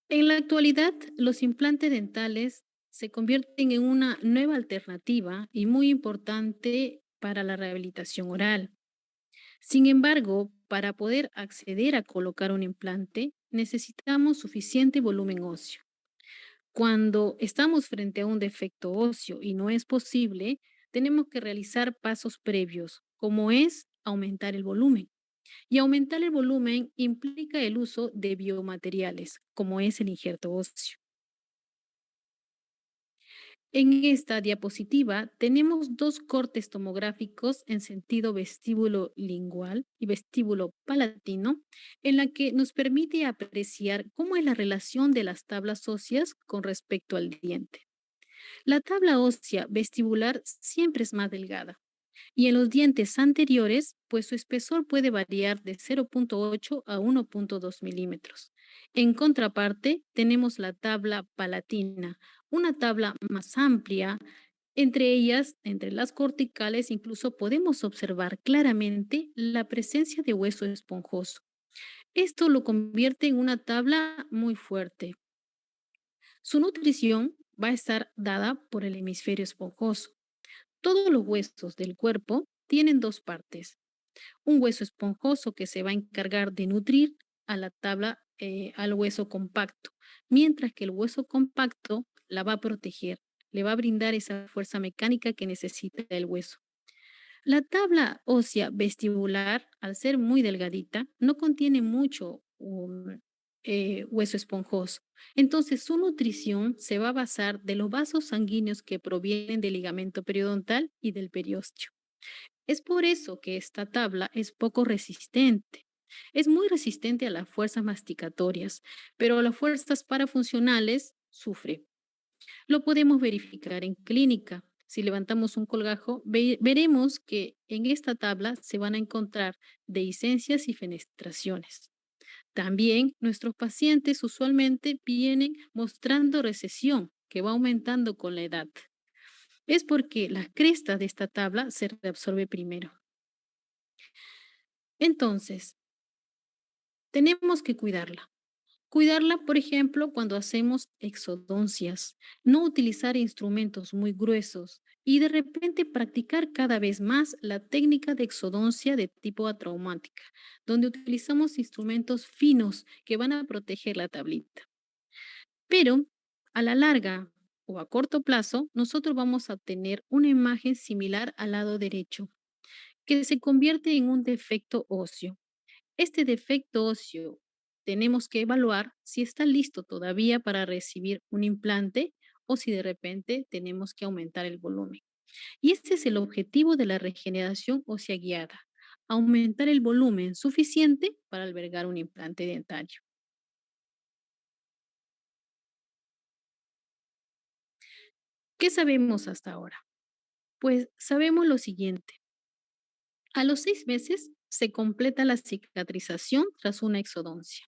En la actualidad, los implantes dentales se convierten en una nueva alternativa y muy importante para la rehabilitación oral. Sin embargo, para poder acceder a colocar un implante, necesitamos suficiente volumen óseo. Cuando estamos frente a un defecto óseo y no es posible, tenemos que realizar pasos previos, como es aumentar el volumen. Y aumentar el volumen implica el uso de biomateriales, como es el injerto óseo. En esta diapositiva tenemos dos cortes tomográficos en sentido vestíbulo lingual y vestíbulo palatino, en la que nos permite apreciar cómo es la relación de las tablas óseas con respecto al diente. La tabla ósea vestibular siempre es más delgada y en los dientes anteriores, pues su espesor puede variar de 0,8 a 1,2 milímetros. En contraparte, tenemos la tabla palatina, una tabla más amplia. Entre ellas, entre las corticales, incluso podemos observar claramente la presencia de hueso esponjoso. Esto lo convierte en una tabla muy fuerte. Su nutrición va a estar dada por el hemisferio esponjoso. Todos los huesos del cuerpo tienen dos partes: un hueso esponjoso que se va a encargar de nutrir a la tabla, al hueso compacto, mientras que el hueso compacto la va a proteger, le va a brindar esa fuerza mecánica que necesita el hueso. La tabla ósea vestibular, al ser muy delgadita, no contiene mucho hueso esponjoso. Entonces, su nutrición se va a basar de los vasos sanguíneos que provienen del ligamento periodontal y del periósteo. Es por eso que esta tabla es poco resistente. Es muy resistente a las fuerzas masticatorias, pero a las fuerzas parafuncionales sufre. Lo podemos verificar en clínica. Si levantamos un colgajo, veremos que en esta tabla se van a encontrar dehiscencias y fenestraciones. También nuestros pacientes usualmente vienen mostrando recesión, que va aumentando con la edad. Es porque la cresta de esta tabla se reabsorbe primero. Entonces, tenemos que cuidarla. Cuidarla, por ejemplo, cuando hacemos exodoncias, no utilizar instrumentos muy gruesos y de repente practicar cada vez más la técnica de exodoncia de tipo atraumática, donde utilizamos instrumentos finos que van a proteger la tablita. Pero a la larga o a corto plazo, nosotros vamos a obtener una imagen similar al lado derecho, que se convierte en un defecto óseo. Este defecto óseo tenemos que evaluar si está listo todavía para recibir un implante o si de repente tenemos que aumentar el volumen. Y este es el objetivo de la regeneración ósea guiada: aumentar el volumen suficiente para albergar un implante dentario. ¿Qué sabemos hasta ahora? Pues sabemos lo siguiente: a los 6 meses se completa la cicatrización tras una exodoncia.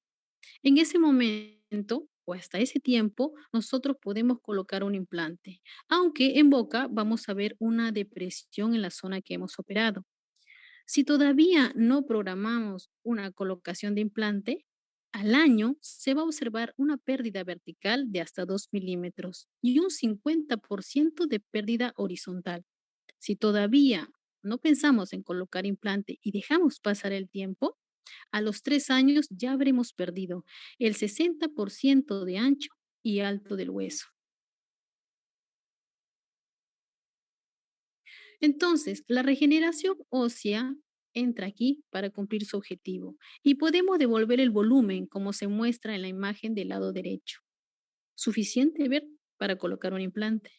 En ese momento o hasta ese tiempo, nosotros podemos colocar un implante, aunque en boca vamos a ver una depresión en la zona que hemos operado. Si todavía no programamos una colocación de implante, al año se va a observar una pérdida vertical de hasta 2 milímetros y un 50% de pérdida horizontal. Si todavía no pensamos en colocar implante y dejamos pasar el tiempo, a los 3 años ya habremos perdido el 60% de ancho y alto del hueso. Entonces, la regeneración ósea entra aquí para cumplir su objetivo y podemos devolver el volumen como se muestra en la imagen del lado derecho. Suficiente ver para colocar un implante.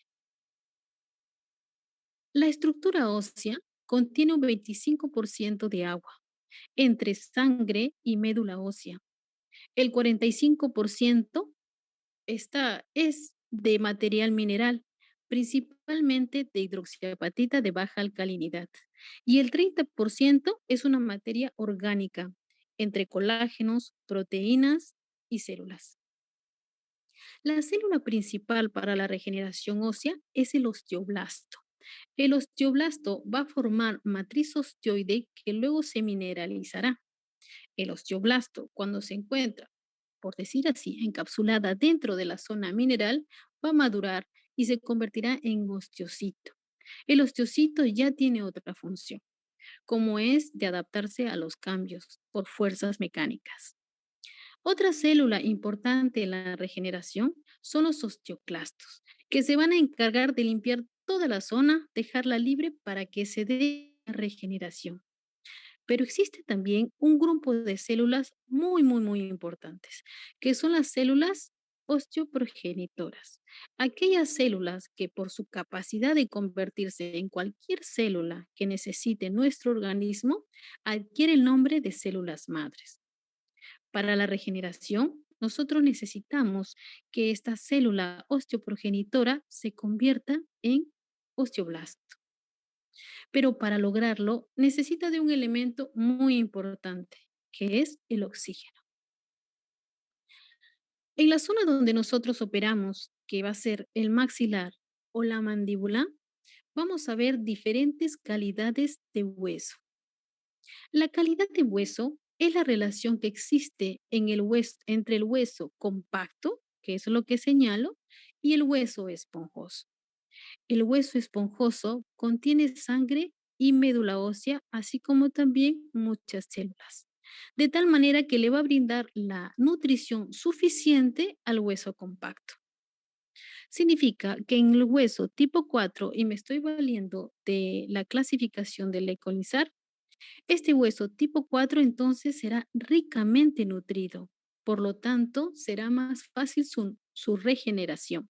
La estructura ósea contiene un 25% de agua entre sangre y médula ósea. El 45% es de material mineral, principalmente de hidroxiapatita de baja alcalinidad, y el 30% es una materia orgánica, entre colágenos, proteínas y células. La célula principal para la regeneración ósea es el osteoblasto. El osteoblasto va a formar matriz osteoide que luego se mineralizará. El osteoblasto, cuando se encuentra por decir así, encapsulada dentro de la zona mineral, va a madurar y se convertirá en osteocito. El osteocito ya tiene otra función, como es de adaptarse a los cambios por fuerzas mecánicas. Otra célula importante en la regeneración son los osteoclastos, que se van a encargar de limpiar toda la zona, dejarla libre para que se dé la regeneración. Pero existe también un grupo de células muy importantes, que son las células osteoprogenitoras. Aquellas células que por su capacidad de convertirse en cualquier célula que necesite nuestro organismo, adquiere el nombre de células madres. Para la regeneración, nosotros necesitamos que esta célula osteoprogenitora se convierta en osteoblasto. Pero para lograrlo necesita de un elemento muy importante, que es el oxígeno. En la zona donde nosotros operamos, que va a ser el maxilar o la mandíbula, vamos a ver diferentes calidades de hueso. La calidad de hueso es la relación que existe en el hueso, entre el hueso compacto, que es lo que señalo, y el hueso esponjoso. El hueso esponjoso contiene sangre y médula ósea, así como también muchas células, de tal manera que le va a brindar la nutrición suficiente al hueso compacto. Significa que en el hueso tipo 4, y me estoy valiendo de la clasificación del Ecolizar, este hueso tipo 4 entonces será ricamente nutrido, por lo tanto será más fácil su regeneración.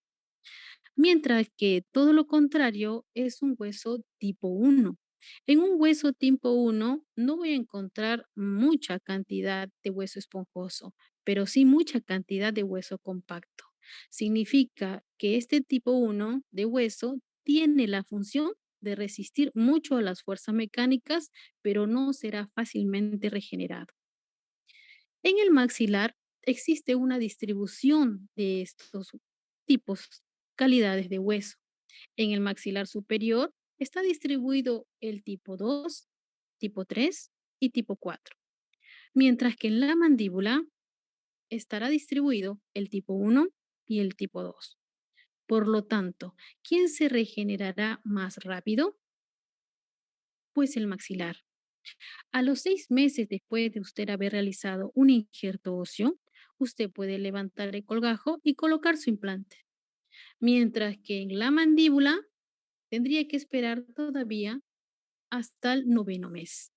Mientras que todo lo contrario es un hueso tipo 1. En un hueso tipo 1 no voy a encontrar mucha cantidad de hueso esponjoso, pero sí mucha cantidad de hueso compacto. Significa que este tipo 1 de hueso tiene la función de resistir mucho a las fuerzas mecánicas, pero no será fácilmente regenerado. En el maxilar existe una distribución de estos tipos, calidades de hueso. En el maxilar superior está distribuido el tipo 2, tipo 3 y tipo 4, mientras que en la mandíbula estará distribuido el tipo 1 y el tipo 2. Por lo tanto, ¿quién se regenerará más rápido? Pues el maxilar. A los 6 meses después de usted haber realizado un injerto óseo, usted puede levantar el colgajo y colocar su implante, mientras que en la mandíbula tendría que esperar todavía hasta el noveno mes.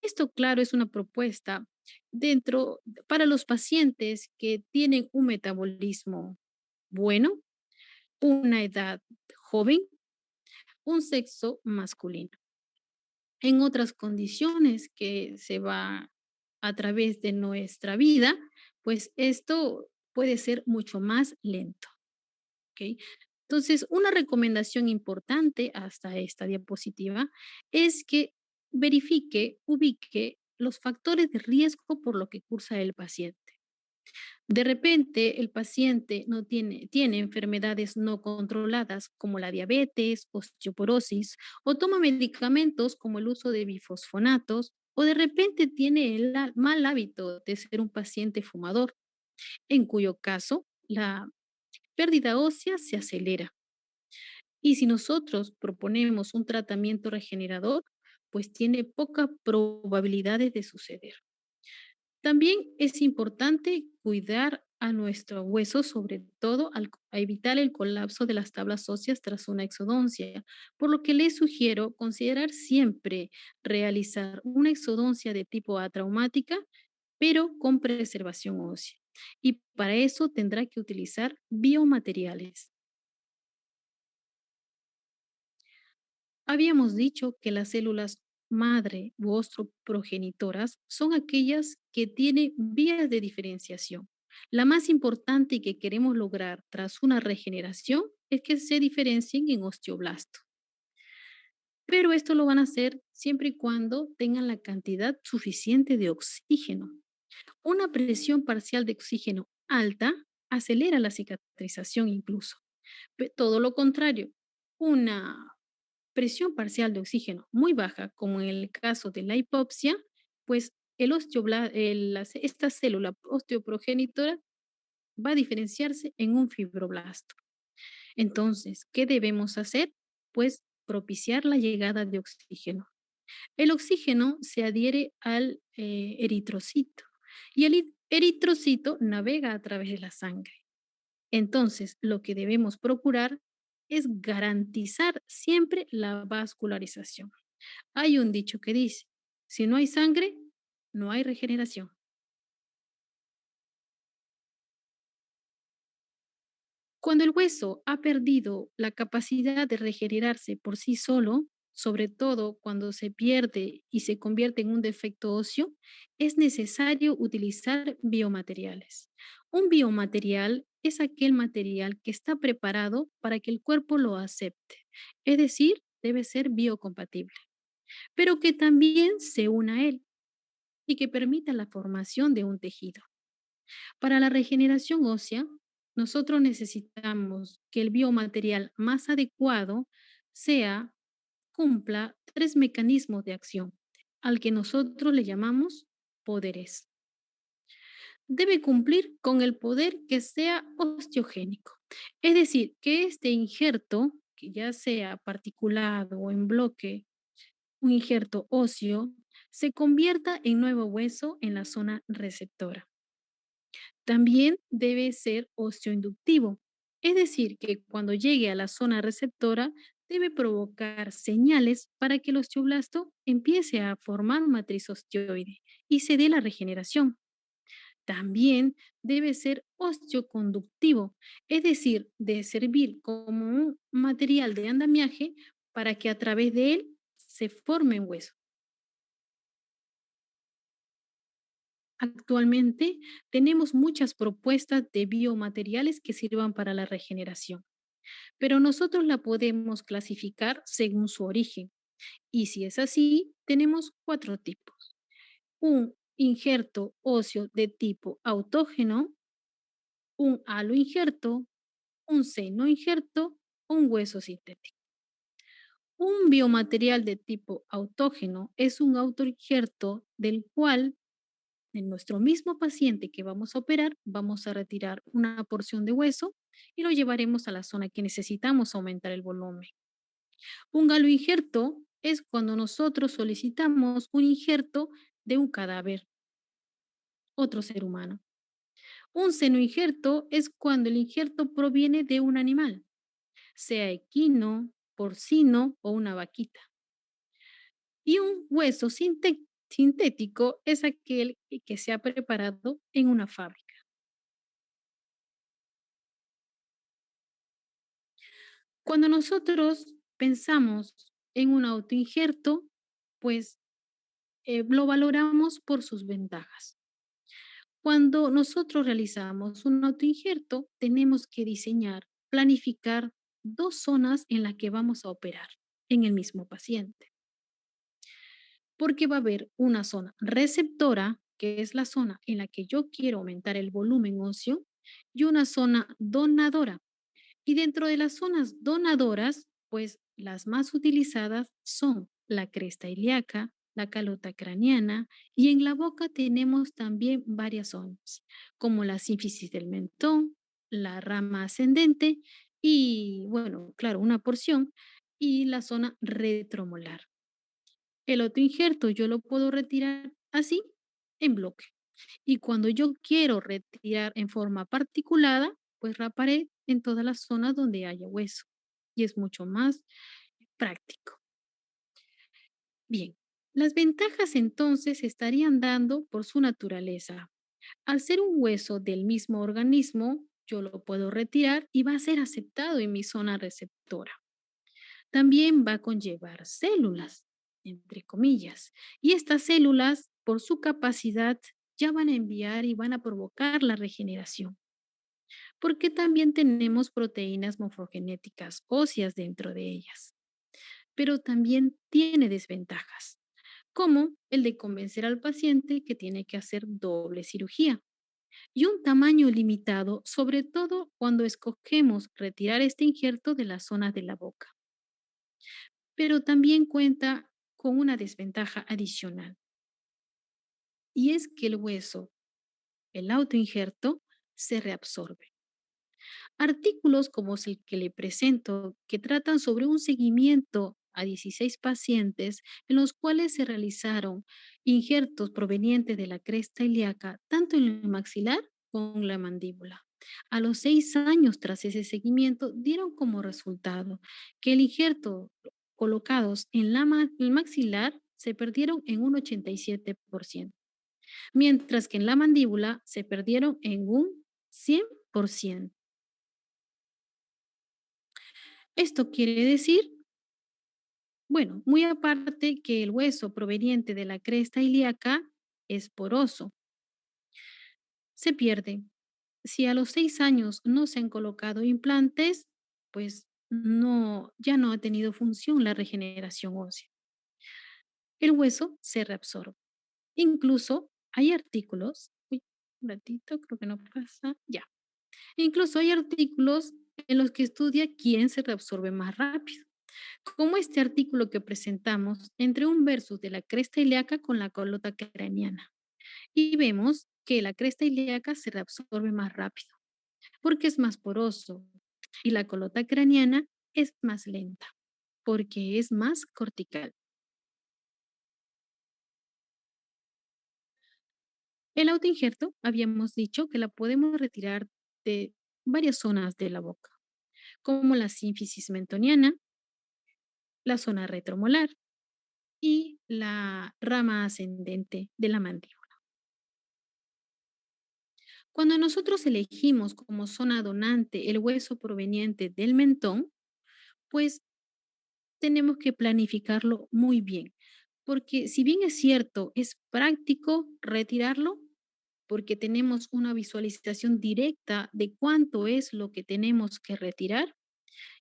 Esto, claro, es una propuesta dentro para los pacientes que tienen un metabolismo bueno, una edad joven, un sexo masculino. En otras condiciones que se va a través de nuestra vida, pues esto puede ser mucho más lento. ¿Ok? Entonces, una recomendación importante hasta esta diapositiva es que verifique, ubique los factores de riesgo por lo que cursa el paciente. De repente, el paciente no tiene enfermedades no controladas como la diabetes, osteoporosis, o toma medicamentos como el uso de bifosfonatos, o de repente tiene el mal hábito de ser un paciente fumador, en cuyo caso la pérdida ósea se acelera. Y si nosotros proponemos un tratamiento regenerador, pues tiene pocas probabilidades de suceder. También es importante cuidar a nuestro hueso, sobre todo a evitar el colapso de las tablas óseas tras una exodoncia, por lo que les sugiero considerar siempre realizar una exodoncia de tipo atraumática, pero con preservación ósea. Y para eso tendrá que utilizar biomateriales. Habíamos dicho que las células madre u progenitoras son aquellas que tienen vías de diferenciación. La más importante y que queremos lograr tras una regeneración es que se diferencien en osteoblasto. Pero esto lo van a hacer siempre y cuando tengan la cantidad suficiente de oxígeno. Una presión parcial de oxígeno alta acelera la cicatrización incluso. Todo lo contrario, una presión parcial de oxígeno muy baja, como en el caso de la hipopsia, pues esta célula osteoprogenitora va a diferenciarse en un fibroblasto. Entonces, ¿qué debemos hacer? Pues propiciar la llegada de oxígeno. El oxígeno se adhiere al eritrocito y el eritrocito navega a través de la sangre. Entonces, lo que debemos procurar es garantizar siempre la vascularización. Hay un dicho que dice, si no hay sangre, no hay regeneración. Cuando el hueso ha perdido la capacidad de regenerarse por sí solo, sobre todo cuando se pierde y se convierte en un defecto óseo, es necesario utilizar biomateriales. Un biomaterial es aquel material que está preparado para que el cuerpo lo acepte, es decir, debe ser biocompatible, pero que también se una a él y que permita la formación de un tejido. Para la regeneración ósea, nosotros necesitamos que el biomaterial más adecuado sea, cumpla tres mecanismos de acción, al que nosotros le llamamos poderes. Debe cumplir con el poder que sea osteogénico, es decir, que este injerto, que ya sea particulado o en bloque, un injerto óseo, se convierta en nuevo hueso en la zona receptora. También debe ser osteoinductivo, es decir, que cuando llegue a la zona receptora debe provocar señales para que el osteoblasto empiece a formar matriz osteoide y se dé la regeneración. También debe ser osteoconductivo, es decir, de servir como un material de andamiaje para que a través de él se forme un hueso. Actualmente tenemos muchas propuestas de biomateriales que sirvan para la regeneración, pero nosotros la podemos clasificar según su origen. Y si es así, tenemos cuatro tipos. Un injerto óseo de tipo autógeno, un halo injerto, un seno injerto, un hueso sintético. Un biomaterial de tipo autógeno es un autoinjerto del cual de nuestro mismo paciente que vamos a operar, vamos a retirar una porción de hueso y lo llevaremos a la zona que necesitamos aumentar el volumen. Un galoinjerto es cuando nosotros solicitamos un injerto de un cadáver, otro ser humano. Un senoinjerto es cuando el injerto proviene de un animal, sea equino, porcino o una vaquita. Y un hueso sintético es aquel que se ha preparado en una fábrica. Cuando nosotros pensamos en un autoinjerto, pues lo valoramos por sus ventajas. Cuando nosotros realizamos un autoinjerto, tenemos que diseñar, planificar dos zonas en las que vamos a operar en el mismo paciente, porque va a haber una zona receptora, que es la zona en la que yo quiero aumentar el volumen óseo, y una zona donadora. Y dentro de las zonas donadoras, pues las más utilizadas son la cresta ilíaca, la calota craneana y en la boca tenemos también varias zonas, como la sínfisis del mentón, la rama ascendente y, bueno, claro, una porción y la zona retromolar. El autoinjerto yo lo puedo retirar así en bloque. Y cuando yo quiero retirar en forma particulada, pues raparé en todas las zonas donde haya hueso. Y es mucho más práctico. Bien, las ventajas entonces se estarían dando por su naturaleza. Al ser un hueso del mismo organismo, yo lo puedo retirar y va a ser aceptado en mi zona receptora. También va a conllevar células, entre comillas, y estas células, por su capacidad, ya van a enviar y van a provocar la regeneración, porque también tenemos proteínas morfogenéticas óseas dentro de ellas, pero también tiene desventajas, como el de convencer al paciente que tiene que hacer doble cirugía y un tamaño limitado, sobre todo cuando escogemos retirar este injerto de las zonas de la boca, pero también cuenta con una desventaja adicional. y es que el hueso, el autoinjerto, se reabsorbe. Artículos como es el que le presento, que tratan sobre un seguimiento a 16 pacientes en los cuales se realizaron injertos provenientes de la cresta ilíaca, tanto en el maxilar como en la mandíbula. A los 6 años tras ese seguimiento, dieron como resultado que el injerto colocados en el maxilar se perdieron en un 87%, mientras que en la mandíbula se perdieron en un 100%. Esto quiere decir, bueno, muy aparte que el hueso proveniente de la cresta ilíaca es poroso, se pierde. Si a los 6 años no se han colocado implantes, pues no, ya no ha tenido función la regeneración ósea. El hueso se reabsorbe. Incluso hay artículos, uy, un ratito, creo que no pasa, ya. Incluso hay artículos en los que estudia quién se reabsorbe más rápido, como este artículo que presentamos entre un versus de la cresta ilíaca con la colota craneana. Y vemos que la cresta ilíaca se reabsorbe más rápido porque es más poroso y la colota craneana es más lenta porque es más cortical. El autoinjerto habíamos dicho que la podemos retirar de varias zonas de la boca, como la sínfisis mentoniana, la zona retromolar y la rama ascendente de la mandíbula. Cuando nosotros elegimos como zona donante el hueso proveniente del mentón, pues tenemos que planificarlo muy bien, porque si bien es cierto, es práctico retirarlo, porque tenemos una visualización directa de cuánto es lo que tenemos que retirar,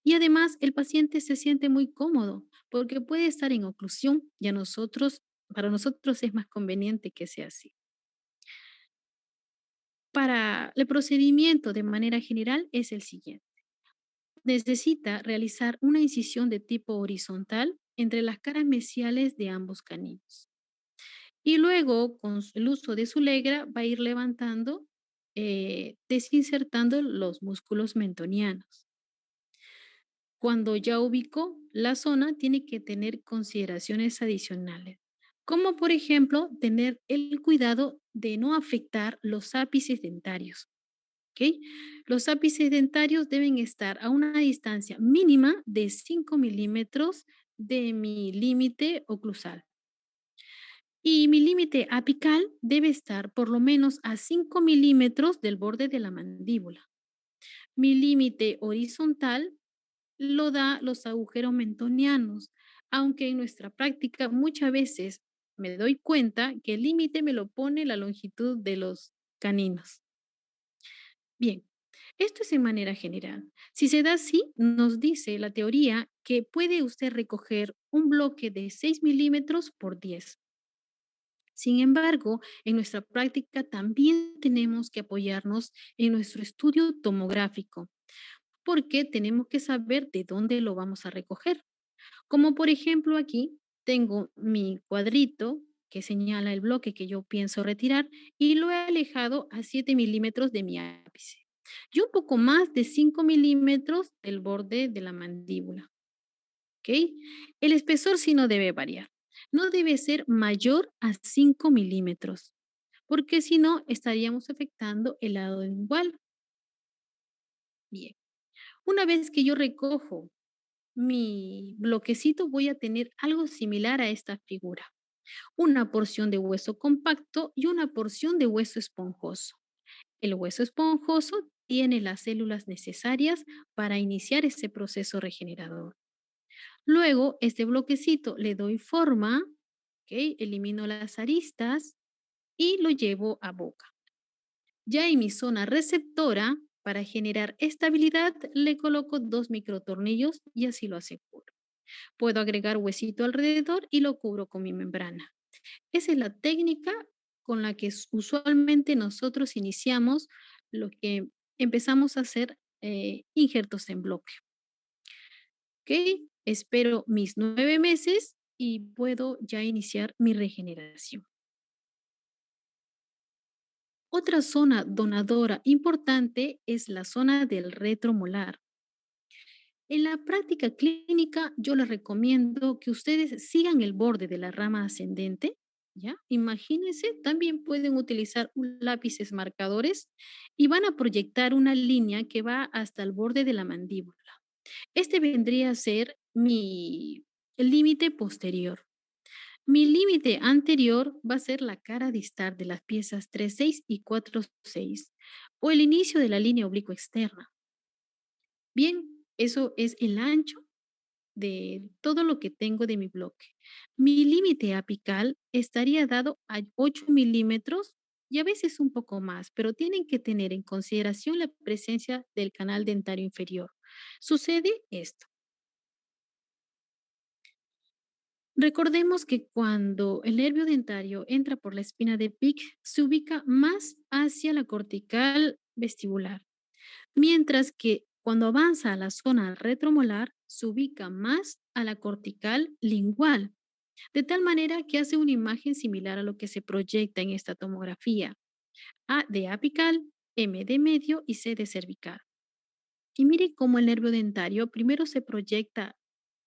y además el paciente se siente muy cómodo, porque puede estar en oclusión y para nosotros es más conveniente que sea así. Para el procedimiento de manera general es el siguiente. Necesita realizar una incisión de tipo horizontal entre las caras mesiales de ambos caninos. Y luego, con el uso de su legra, va a ir levantando, desinsertando los músculos mentonianos. Cuando ya ubicó la zona, tiene que tener consideraciones adicionales, como por ejemplo tener el cuidado de no afectar los ápices dentarios. ¿Ok? Los ápices dentarios deben estar a una distancia mínima de 5 milímetros de mi límite oclusal. Y mi límite apical debe estar por lo menos a 5 milímetros del borde de la mandíbula. Mi límite horizontal lo da los agujeros mentonianos, aunque en nuestra práctica muchas veces me doy cuenta que el límite me lo pone la longitud de los caninos. Bien, esto es en manera general. Si se da así, nos dice la teoría que puede usted recoger un bloque de 6 milímetros por 10. Sin embargo, en nuestra práctica también tenemos que apoyarnos en nuestro estudio tomográfico, porque tenemos que saber de dónde lo vamos a recoger. Como por ejemplo aquí tengo mi cuadrito que señala el bloque que yo pienso retirar y lo he alejado a 7 milímetros de mi ápice y un poco más de 5 milímetros del borde de la mandíbula. ¿Ok? El espesor sí no debe variar. No debe ser mayor a 5 milímetros, porque si no estaríamos afectando el lado igual. Bien. Una vez que yo recojo mi bloquecito, voy a tener algo similar a esta figura. Una porción de hueso compacto y una porción de hueso esponjoso. El hueso esponjoso tiene las células necesarias para iniciar ese proceso regenerador. Luego, este bloquecito le doy forma, ¿ok? Elimino las aristas y lo llevo a boca. Ya en mi zona receptora, para generar estabilidad, le coloco 2 microtornillos y así lo aseguro. Puedo agregar huesito alrededor y lo cubro con mi membrana. Esa es la técnica con la que usualmente nosotros iniciamos lo que empezamos a hacer injertos en bloque. ¿Ok? Espero mis 9 meses y puedo ya iniciar mi regeneración. Otra zona donadora importante es la zona del retromolar. En la práctica clínica, yo les recomiendo que ustedes sigan el borde de la rama ascendente, ¿ya? Imagínense, también pueden utilizar lápices marcadores y van a proyectar una línea que va hasta el borde de la mandíbula. Este vendría a ser mi límite posterior. Mi límite anterior va a ser la cara distal de las piezas 3,6 y 4,6 o el inicio de la línea oblicua externa. Bien, eso es el ancho de todo lo que tengo de mi bloque. Mi límite apical estaría dado a 8 milímetros y a veces un poco más, pero tienen que tener en consideración la presencia del canal dentario inferior. Sucede esto. Recordemos que cuando el nervio dentario entra por la espina de Pick, se ubica más hacia la cortical vestibular, mientras que cuando avanza a la zona retromolar, se ubica más a la cortical lingual, de tal manera que hace una imagen similar a lo que se proyecta en esta tomografía: A de apical, M de medio y C de cervical. Y mire cómo el nervio dentario primero se proyecta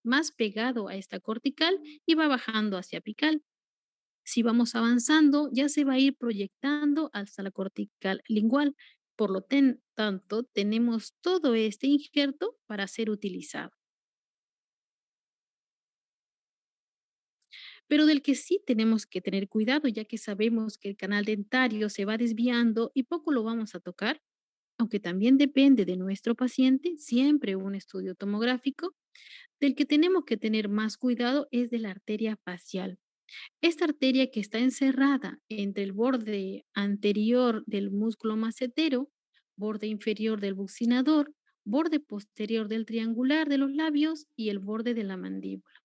más pegado a esta cortical y va bajando hacia apical. Si vamos avanzando, ya se va a ir proyectando hasta la cortical lingual. Por lo tanto, tenemos todo este injerto para ser utilizado. Pero del que sí tenemos que tener cuidado, ya que sabemos que el canal dentario se va desviando y poco lo vamos a tocar, aunque también depende de nuestro paciente, siempre un estudio tomográfico. Del que tenemos que tener más cuidado es de la arteria facial. Esta arteria que está encerrada entre el borde anterior del músculo macetero, borde inferior del buccinador, borde posterior del triangular de los labios y el borde de la mandíbula.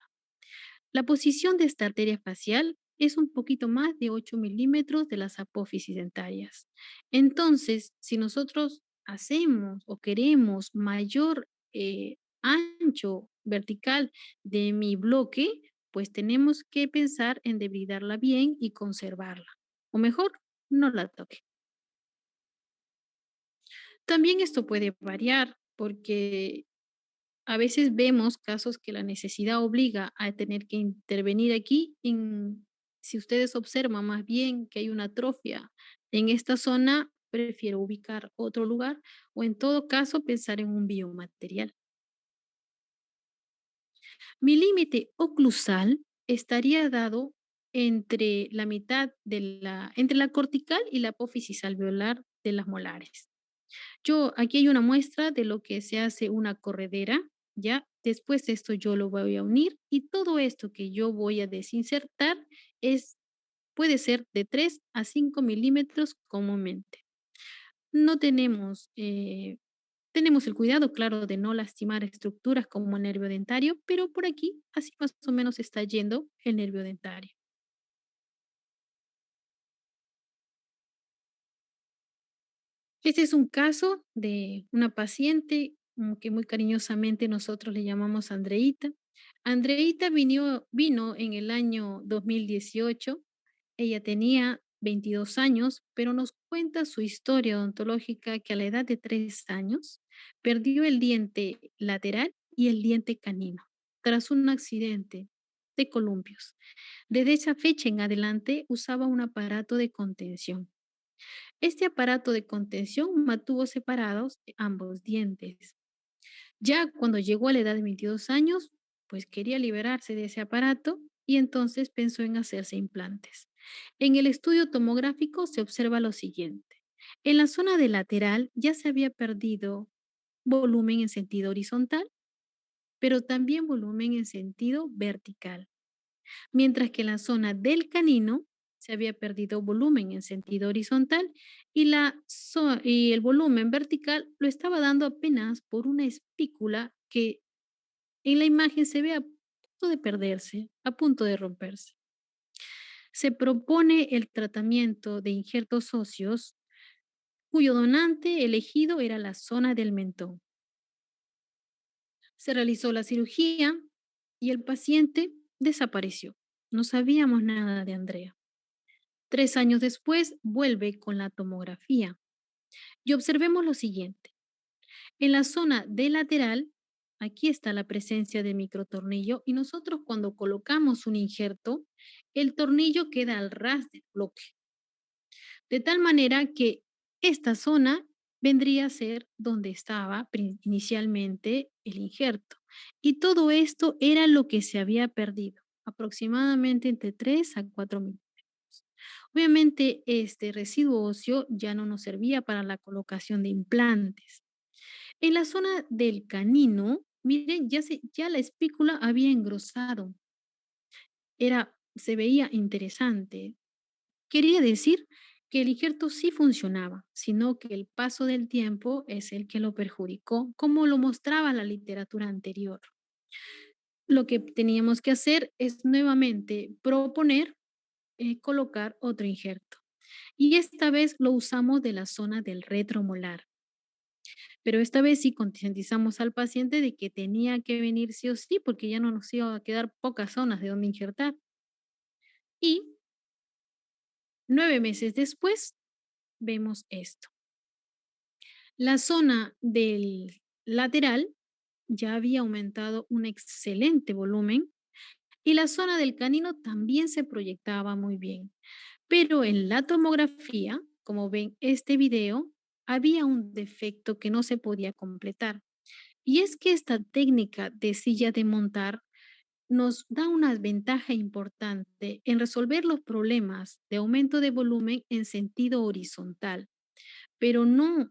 La posición de esta arteria facial es un poquito más de 8 milímetros de las apófisis dentarias. Entonces, si nosotros hacemos o queremos mayor ancho vertical de mi bloque, pues tenemos que pensar en debridarla bien y conservarla. O mejor, no la toque. También esto puede variar porque a veces vemos casos que la necesidad obliga a tener que intervenir aquí. Si ustedes observan más bien que hay una atrofia en esta zona, prefiero ubicar otro lugar o en todo caso pensar en un biomaterial. Mi límite oclusal estaría dado entre la mitad entre la cortical y la apófisis alveolar de las molares. Aquí hay una muestra de lo que se hace una corredera, ¿ya? Después de esto yo lo voy a unir y todo esto que yo voy a desinsertar puede ser de 3 a 5 milímetros comúnmente. No tenemos el cuidado, claro, de no lastimar estructuras como el nervio dentario, pero por aquí así más o menos está yendo el nervio dentario. Este es un caso de una paciente que muy cariñosamente nosotros le llamamos Andreita. Andreita vino en el año 2018. Ella tenía 22 años, pero nos cuenta su historia odontológica que a la edad de 3 años perdió el diente lateral y el diente canino tras un accidente de columpios. Desde esa fecha en adelante usaba un aparato de contención. Este aparato de contención mantuvo separados ambos dientes. Ya cuando llegó a la edad de 22 años, pues quería liberarse de ese aparato y entonces pensó en hacerse implantes. En el estudio tomográfico se observa lo siguiente. En la zona de lateral ya se había perdido volumen en sentido horizontal, pero también volumen en sentido vertical, mientras que en la zona del canino se había perdido volumen en sentido horizontal y, y el volumen vertical lo estaba dando apenas por una espícula que en la imagen se ve a punto de perderse, a punto de romperse. Se propone el tratamiento de injertos óseos cuyo donante elegido era la zona del mentón. Se realizó la cirugía y el paciente desapareció. No sabíamos nada de Andrea. 3 años después, vuelve con la tomografía y observemos lo siguiente. En la zona de lateral, aquí está la presencia de microtornillo y nosotros cuando colocamos un injerto, el tornillo queda al ras del bloque, de tal manera que esta zona vendría a ser donde estaba inicialmente el injerto. Y todo esto era lo que se había perdido, aproximadamente entre 3 a 4 minutos. Obviamente, este residuo óseo ya no nos servía para la colocación de implantes. En la zona del canino, miren, ya la espícula había engrosado. Se veía interesante. Quería decir que el injerto sí funcionaba, sino que el paso del tiempo es el que lo perjudicó, como lo mostraba la literatura anterior. Lo que teníamos que hacer es nuevamente proponer colocar otro injerto. Y esta vez lo usamos de la zona del retromolar. Pero esta vez sí concientizamos al paciente de que tenía que venir sí o sí, porque ya no nos iba a quedar pocas zonas de donde injertar. Y 9 meses después vemos esto. La zona del lateral ya había aumentado un excelente volumen y la zona del canino también se proyectaba muy bien. Pero en la tomografía, como ven este video, había un defecto que no se podía completar. Y es que esta técnica de silla de montar nos da una ventaja importante en resolver los problemas de aumento de volumen en sentido horizontal, pero no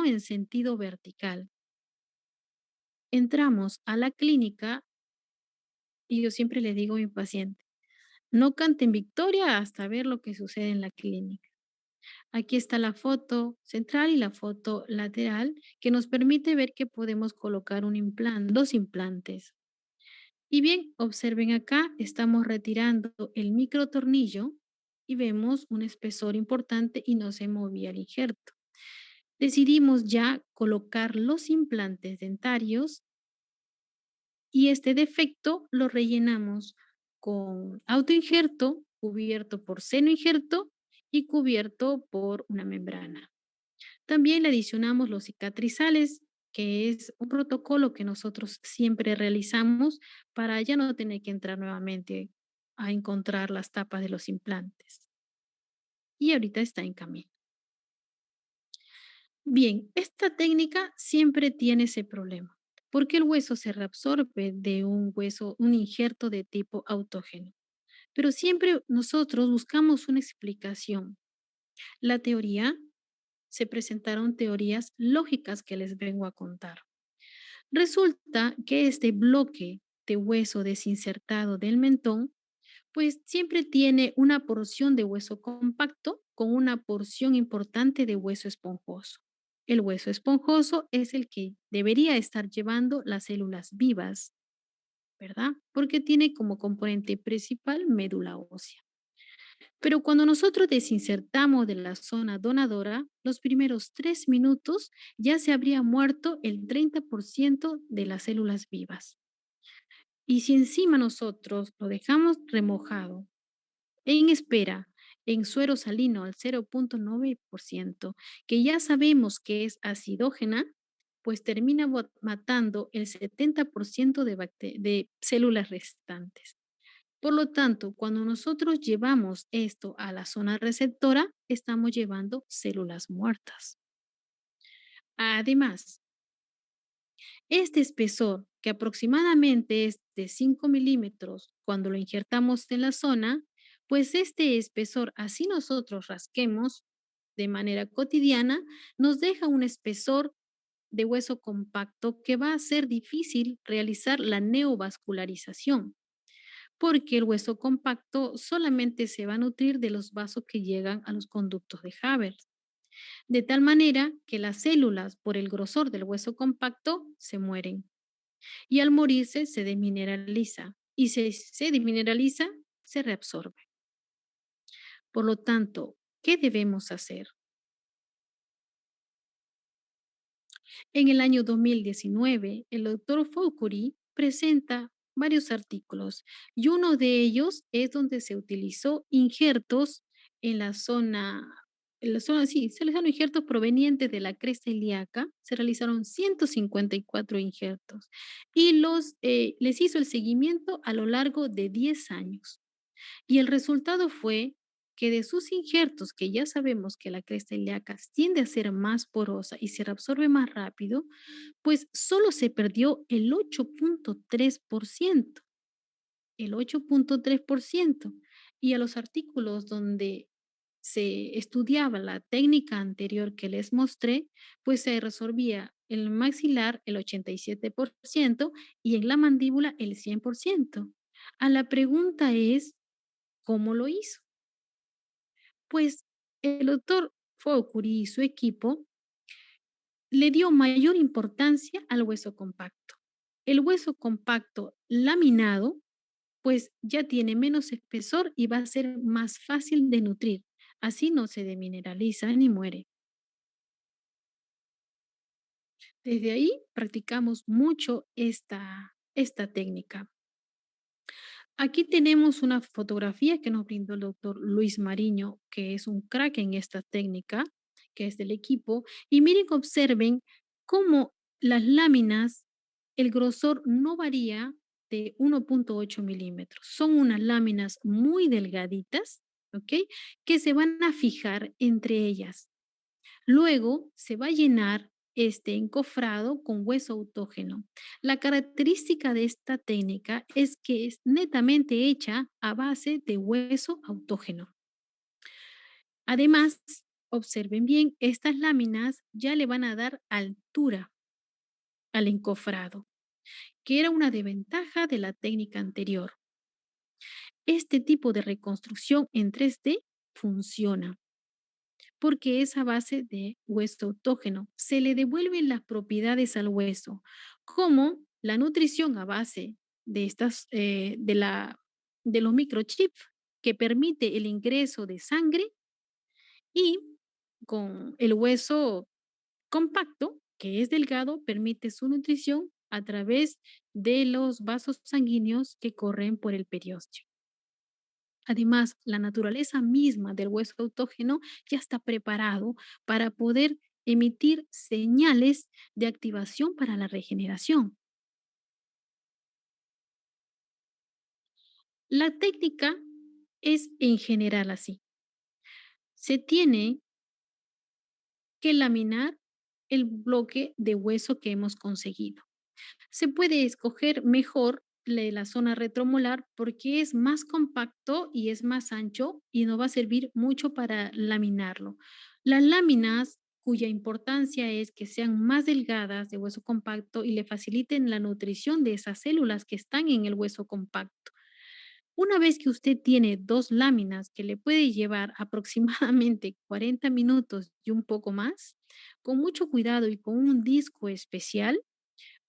en sentido vertical. Entramos a la clínica y yo siempre le digo a mi paciente, no canten victoria hasta ver lo que sucede en la clínica. Aquí está la foto central y la foto lateral que nos permite ver que podemos colocar un implante, dos implantes. Y bien, observen acá, estamos retirando el microtornillo y vemos un espesor importante y no se movía el injerto. Decidimos ya colocar los implantes dentarios y este defecto lo rellenamos con autoinjerto, cubierto por seno injerto y cubierto por una membrana. También le adicionamos los cicatrizales, que es un protocolo que nosotros siempre realizamos para ya no tener que entrar nuevamente a encontrar las tapas de los implantes. Y ahorita está en camino. Bien, esta técnica siempre tiene ese problema, porque el hueso se reabsorbe de un hueso, un injerto de tipo autógeno. Pero siempre nosotros buscamos una explicación. La teoría, se presentaron teorías lógicas que les vengo a contar. Resulta que este bloque de hueso desinsertado del mentón, pues siempre tiene una porción de hueso compacto con una porción importante de hueso esponjoso. El hueso esponjoso es el que debería estar llevando las células vivas, ¿verdad? Porque tiene como componente principal médula ósea. Pero cuando nosotros desinsertamos de la zona donadora, los primeros 3 minutos ya se habría muerto el 30% de las células vivas. Y si encima nosotros lo dejamos remojado en espera, en suero salino al 0,9%, que ya sabemos que es acidógena, pues termina matando el 70% de células restantes. Por lo tanto, cuando nosotros llevamos esto a la zona receptora, estamos llevando células muertas. Además, este espesor, que aproximadamente es de 5 milímetros cuando lo injertamos en la zona, pues este espesor, así nosotros rasquemos de manera cotidiana, nos deja un espesor de hueso compacto que va a ser difícil realizar la neovascularización porque el hueso compacto solamente se va a nutrir de los vasos que llegan a los conductos de Haber, de tal manera que las células, por el grosor del hueso compacto, se mueren. Y al morirse se demineraliza. Y si se demineraliza, se reabsorbe. Por lo tanto, ¿qué debemos hacer? En el año 2019, el doctor Foucoury presenta varios artículos y uno de ellos es donde se utilizó injertos En la zona, sí, se realizaron injertos provenientes de la cresta ilíaca, se realizaron 154 injertos y les hizo el seguimiento a lo largo de 10 años. Y el resultado fue que de sus injertos, que ya sabemos que la cresta ilíaca tiende a ser más porosa y se reabsorbe más rápido, pues solo se perdió el 8,3%, el 8,3%. Y a los artículos donde se estudiaba la técnica anterior que les mostré, pues se resolvía el maxilar el 87% y en la mandíbula el 100%. A la pregunta es, ¿cómo lo hizo? Pues el doctor Foucury y su equipo le dio mayor importancia al hueso compacto. El hueso compacto laminado, pues ya tiene menos espesor y va a ser más fácil de nutrir. Así no se demineraliza ni muere. Desde ahí practicamos mucho esta técnica. Aquí tenemos una fotografía que nos brindó el doctor Luis Mariño, que es un crack en esta técnica, que es del equipo. Y miren, observen cómo las láminas, el grosor no varía de 1,8 milímetros. Son unas láminas muy delgaditas, ¿ok? Que se van a fijar entre ellas. Luego se va a llenar este encofrado con hueso autógeno. La característica de esta técnica es que es netamente hecha a base de hueso autógeno. Además, observen bien, estas láminas ya le van a dar altura al encofrado, que era una desventaja de la técnica anterior. Este tipo de reconstrucción en 3D funciona porque es a base de hueso autógeno. Se le devuelven las propiedades al hueso, como la nutrición a base de de los microchips que permite el ingreso de sangre y con el hueso compacto, que es delgado, permite su nutrición a través de los vasos sanguíneos que corren por el periósteo. Además, la naturaleza misma del hueso autógeno ya está preparado para poder emitir señales de activación para la regeneración. La técnica es en general así. Se tiene que laminar el bloque de hueso que hemos conseguido. Se puede escoger mejor la zona retromolar porque es más compacto y es más ancho y no va a servir mucho para laminarlo. Las láminas cuya importancia es que sean más delgadas de hueso compacto y le faciliten la nutrición de esas células que están en el hueso compacto. Una vez que usted tiene dos láminas que le puede llevar aproximadamente 40 minutos y un poco más, con mucho cuidado y con un disco especial,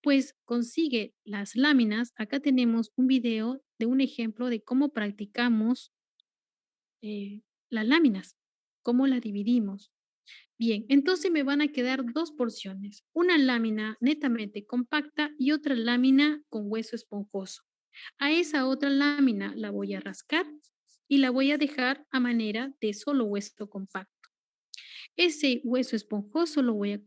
pues consigue las láminas. Acá tenemos un video de un ejemplo de cómo practicamos las láminas, cómo las dividimos. Bien, entonces me van a quedar dos porciones, una lámina netamente compacta y otra lámina con hueso esponjoso. A esa otra lámina la voy a rascar y la voy a dejar a manera de solo hueso compacto. Ese hueso esponjoso lo voy a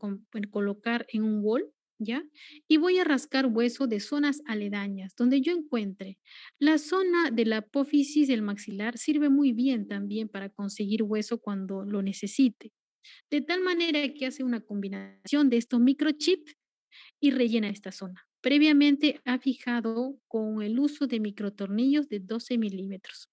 colocar en un bol, ¿ya? Y voy a rascar hueso de zonas aledañas, donde yo encuentre. La zona de la apófisis del maxilar sirve muy bien también para conseguir hueso cuando lo necesite. De tal manera que hace una combinación de estos microchips y rellena esta zona. Previamente ha fijado con el uso de microtornillos de 12 milímetros.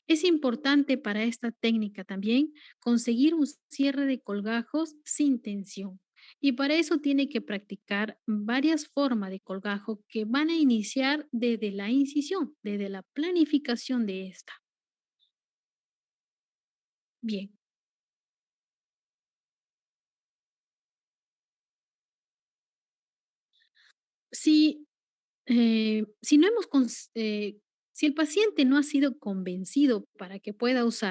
Es importante para esta técnica también conseguir un cierre de colgajos sin tensión. Y para eso tiene que practicar varias formas de colgajo que van a iniciar desde la incisión, desde la planificación de esta. Bien, si, si no si el paciente no ha sido convencido para que podamos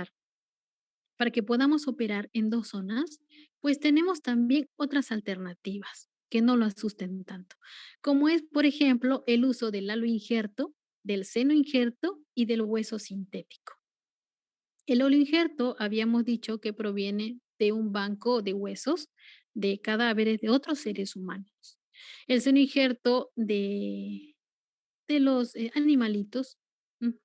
operar en dos zonas, pues tenemos también otras alternativas que no lo asusten tanto, como es, por ejemplo, el uso del halo injerto, del seno injerto y del hueso sintético. El injerto habíamos dicho que proviene de un banco de huesos de cadáveres de otros seres humanos. El seno injerto de los animalitos, ujú,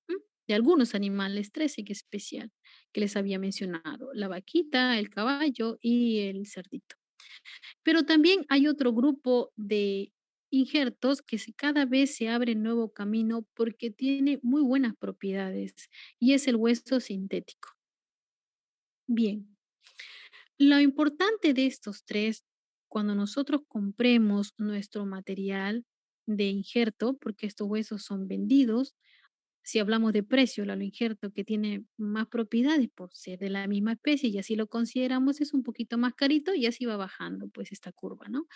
de algunos animales, 13 en especial, que les había mencionado, la vaquita, el caballo y el cerdito. Pero también hay otro grupo de injertos que cada vez se abre nuevo camino porque tiene muy buenas propiedades y es el hueso sintético. Bien, lo importante de estos tres, cuando nosotros compremos nuestro material de injerto, porque estos huesos son vendidos, si hablamos de precio, el injerto que tiene más propiedades por ser de la misma especie y así lo consideramos, es un poquito más carito y así va bajando pues esta curva, ¿no?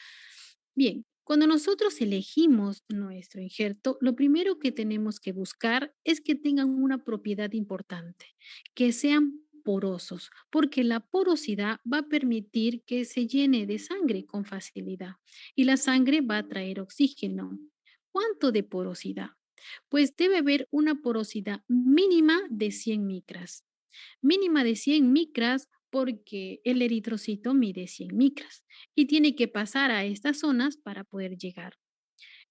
Bien, cuando nosotros elegimos nuestro injerto, lo primero que tenemos que buscar es que tengan una propiedad importante, que sean porosos, porque la porosidad va a permitir que se llene de sangre con facilidad y la sangre va a traer oxígeno. ¿Cuánto de porosidad? Pues debe haber una porosidad mínima de 100 micras. Mínima de 100 micras porque el eritrocito mide 100 micras y tiene que pasar a estas zonas para poder llegar.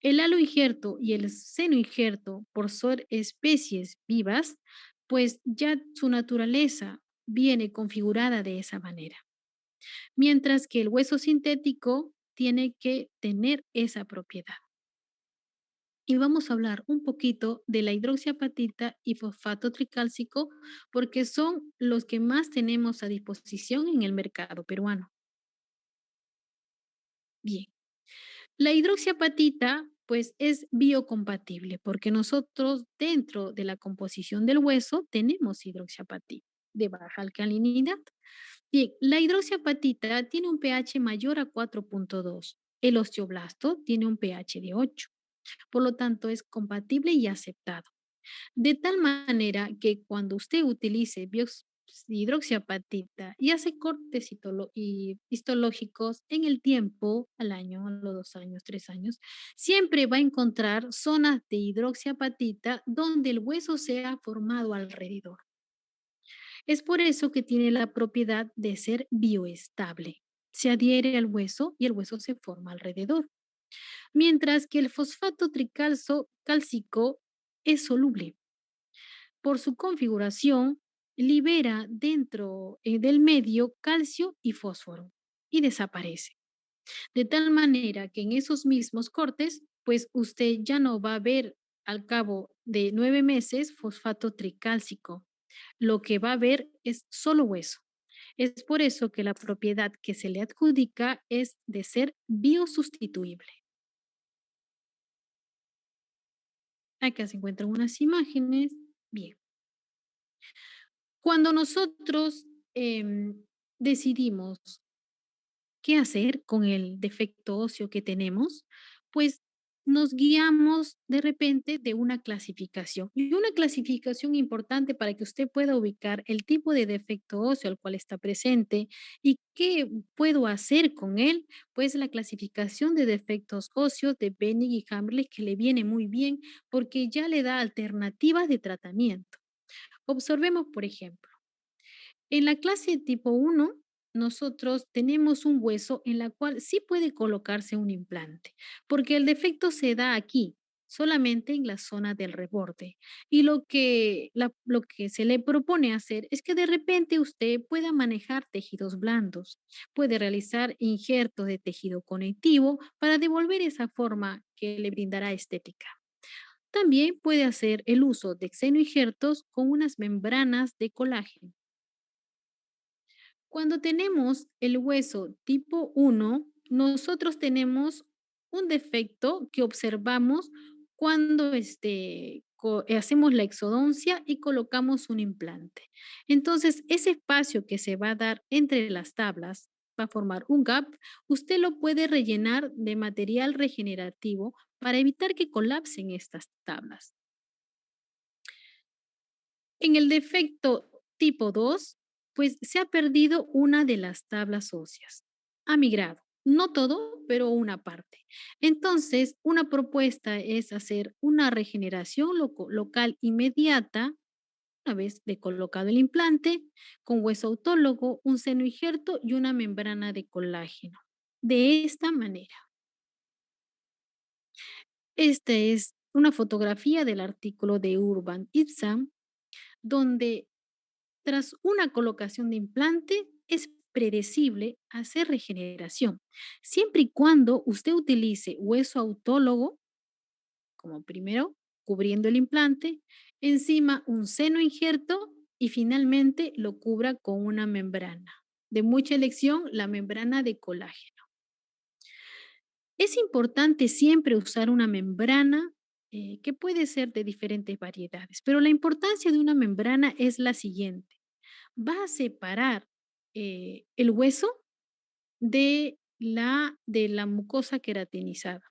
El halo injerto y el seno injerto, por ser especies vivas, pues ya su naturaleza viene configurada de esa manera. Mientras que el hueso sintético tiene que tener esa propiedad. Y vamos a hablar un poquito de la hidroxiapatita y fosfato tricálcico porque son los que más tenemos a disposición en el mercado peruano. Bien, la hidroxiapatita pues es biocompatible porque nosotros dentro de la composición del hueso tenemos hidroxiapatita de baja alcalinidad. Bien, la hidroxiapatita tiene un pH mayor a 4,2. El osteoblasto tiene un pH de 8. Por lo tanto, es compatible y aceptado. De tal manera que cuando usted utilice hidroxiapatita y hace cortes y histológicos en el tiempo, al año, a los 2 años, 3 años, siempre va a encontrar zonas de hidroxiapatita donde el hueso se ha formado alrededor. Es por eso que tiene la propiedad de ser bioestable. Se adhiere al hueso y el hueso se forma alrededor. Mientras que el fosfato tricalzo cálcico es soluble. Por su configuración, libera dentro del medio calcio y fósforo y desaparece. De tal manera que en esos mismos cortes, pues usted ya no va a ver al cabo de 9 meses fosfato tricálcico. Lo que va a ver es solo hueso. Es por eso que la propiedad que se le adjudica es de ser biosustituible. Acá se encuentran unas imágenes. Bien, cuando nosotros decidimos qué hacer con el defecto óseo que tenemos, pues nos guiamos de repente de una clasificación. Y una clasificación importante para que usted pueda ubicar el tipo de defecto óseo al cual está presente y qué puedo hacer con él, pues la clasificación de defectos óseos de Benning y Hammerle que le viene muy bien porque ya le da alternativas de tratamiento. Observemos, por ejemplo. En la clase tipo 1, nosotros tenemos un hueso en la cual sí puede colocarse un implante, porque el defecto se da aquí, solamente en la zona del reborde. Y lo que se le propone hacer es que de repente usted pueda manejar tejidos blandos, puede realizar injertos de tejido conectivo para devolver esa forma que le brindará estética. También puede hacer el uso de xenoinjertos con unas membranas de colágeno. Cuando tenemos el hueso tipo 1, nosotros tenemos un defecto que observamos cuando hacemos la exodoncia y colocamos un implante. Entonces, ese espacio que se va a dar entre las tablas va a formar un gap. Usted lo puede rellenar de material regenerativo para evitar que colapsen estas tablas. En el defecto tipo 2, pues se ha perdido una de las tablas óseas. Ha migrado. No todo, pero una parte. Entonces, una propuesta es hacer una regeneración local inmediata una vez de colocado el implante, con hueso autólogo, un seno injerto y una membrana de colágeno. De esta manera, esta es una fotografía del artículo de Urban Ipsam, donde tras una colocación de implante es predecible hacer regeneración, siempre y cuando usted utilice hueso autólogo como primero cubriendo el implante, encima un seno injerto y finalmente lo cubra con una membrana. De mucha elección, la membrana de colágeno. Es importante siempre usar una membrana que puede ser de diferentes variedades, pero la importancia de una membrana es la siguiente. Va a separar el hueso de la mucosa queratinizada.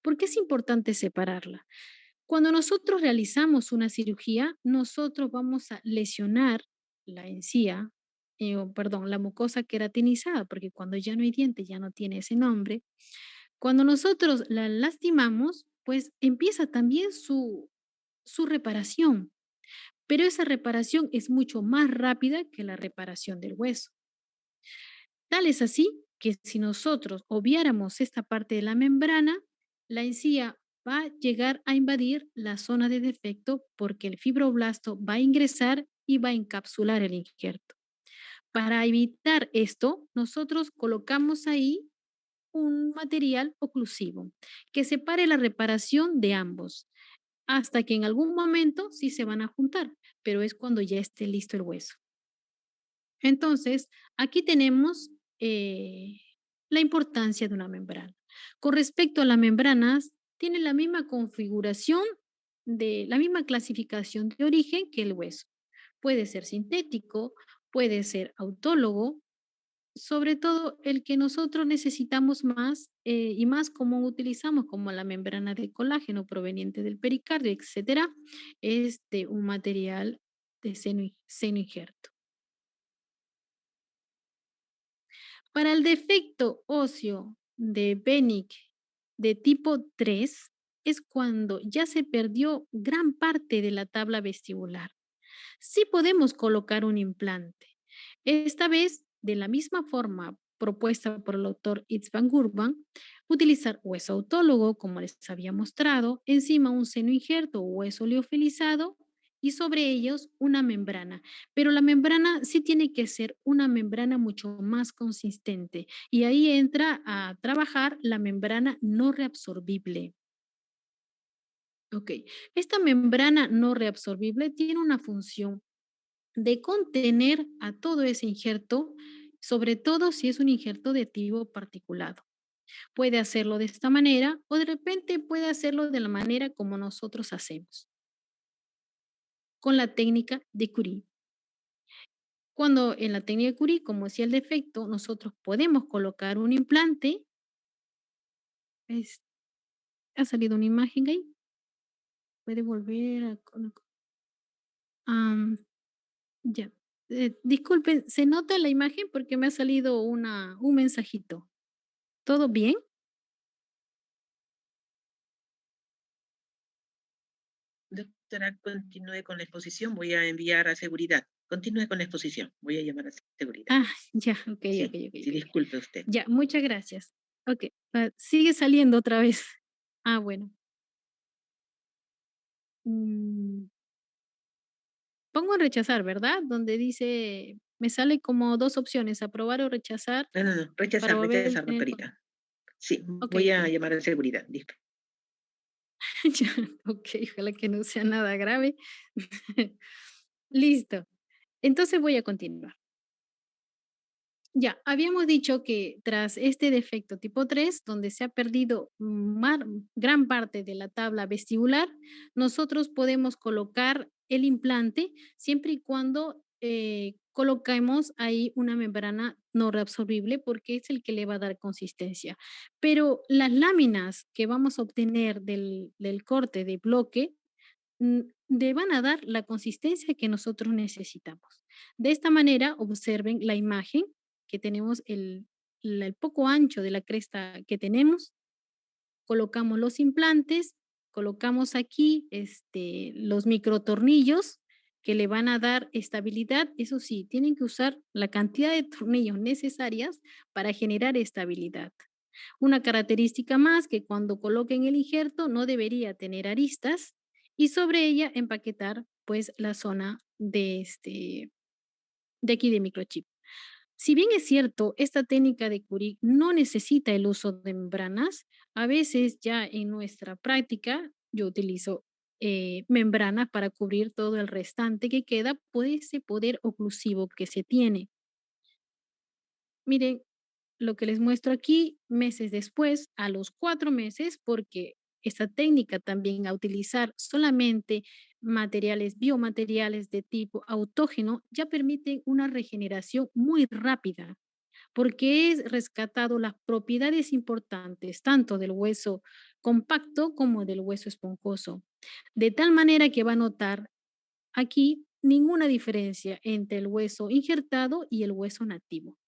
¿Por qué es importante separarla? Cuando nosotros realizamos una cirugía, nosotros vamos a lesionar la encía, perdón, la mucosa queratinizada, porque cuando ya no hay diente, ya no tiene ese nombre. Cuando nosotros la lastimamos, pues empieza también su reparación, pero esa reparación es mucho más rápida que la reparación del hueso. Tal es así que si nosotros obviáramos esta parte de la membrana, la encía va a llegar a invadir la zona de defecto porque el fibroblasto va a ingresar y va a encapsular el injerto. Para evitar esto, nosotros colocamos ahí un material oclusivo que separe la reparación de ambos, hasta que en algún momento sí se van a juntar, pero es cuando ya esté listo el hueso. Entonces, aquí tenemos la importancia de una membrana. Con respecto a las membranas, tiene la misma configuración de la misma clasificación de origen que el hueso. Puede ser sintético, puede ser autólogo, sobre todo el que nosotros necesitamos más y más común utilizamos, como la membrana de colágeno proveniente del pericardio, etcétera, es de un material de seno injerto. Para el defecto óseo de Bennett de tipo 3 es cuando ya se perdió gran parte de la tabla vestibular. Sí podemos colocar un implante. Esta vez, de la misma forma propuesta por el doctor Itzvan Gurban, utilizar hueso autólogo, como les había mostrado, encima un seno injerto o hueso liofilizado y sobre ellos una membrana. Pero la membrana sí tiene que ser una membrana mucho más consistente y ahí entra a trabajar la membrana no reabsorbible. Ok, esta membrana no reabsorbible tiene una función de contener a todo ese injerto, sobre todo si es un injerto de tipo particulado. Puede hacerlo de esta manera o de repente puede hacerlo de la manera como nosotros hacemos, con la técnica de Curie. Cuando en la técnica de Curie, como decía el defecto, nosotros podemos colocar un implante, es- ha salido una imagen ahí, puede volver a... am, ya. Disculpen, ¿se nota la imagen? Porque me ha salido un mensajito. ¿Todo bien? Doctora, continúe con la exposición. Voy a enviar a seguridad. Continúe con la exposición. Voy a llamar a seguridad. Ah, ya, okey, Sí, okey, okey, sí, okey. disculpe usted. Ya, muchas gracias. Okey, sigue saliendo otra vez. Ah, bueno. Mm, pongo en rechazar, ¿verdad? Donde dice me sale como 2 opciones, aprobar o rechazar No, no, no. para Rechazar, volver a rechazar, tener con doctorita. Sí, okey, voy a okey. llamar a seguridad. Listo. Ya, okey, ojalá que no sea nada grave. Listo. Entonces voy a continuar. Ya, habíamos dicho que tras este defecto tipo 3, donde se ha perdido gran parte de la tabla vestibular, nosotros podemos colocar el implante siempre y cuando coloquemos ahí una membrana no reabsorbible porque es el que le va a dar consistencia. Pero las láminas que vamos a obtener del corte de bloque le van a dar la consistencia que nosotros necesitamos. De esta manera, observen la imagen que tenemos el poco ancho de la cresta que tenemos, colocamos los implantes, colocamos aquí los microtornillos que le van a dar estabilidad. Eso sí, tienen que usar la cantidad de tornillos necesarias para generar estabilidad. Una característica más que cuando coloquen el injerto no debería tener aristas y sobre ella empaquetar pues la zona de aquí de microchip. Si bien es cierto, esta técnica de Curie no necesita el uso de membranas, a veces ya en nuestra práctica yo utilizo membranas para cubrir todo el restante que queda por ese poder oclusivo que se tiene. Miren, lo que les muestro aquí meses después, a los 4 meses, porque esta técnica también a utilizar solamente materiales, biomateriales de tipo autógeno, ya permiten una regeneración muy rápida, porque es rescatado las propiedades importantes tanto del hueso compacto como del hueso esponjoso. De tal manera que va a notar aquí ninguna diferencia entre el hueso injertado y el hueso nativo.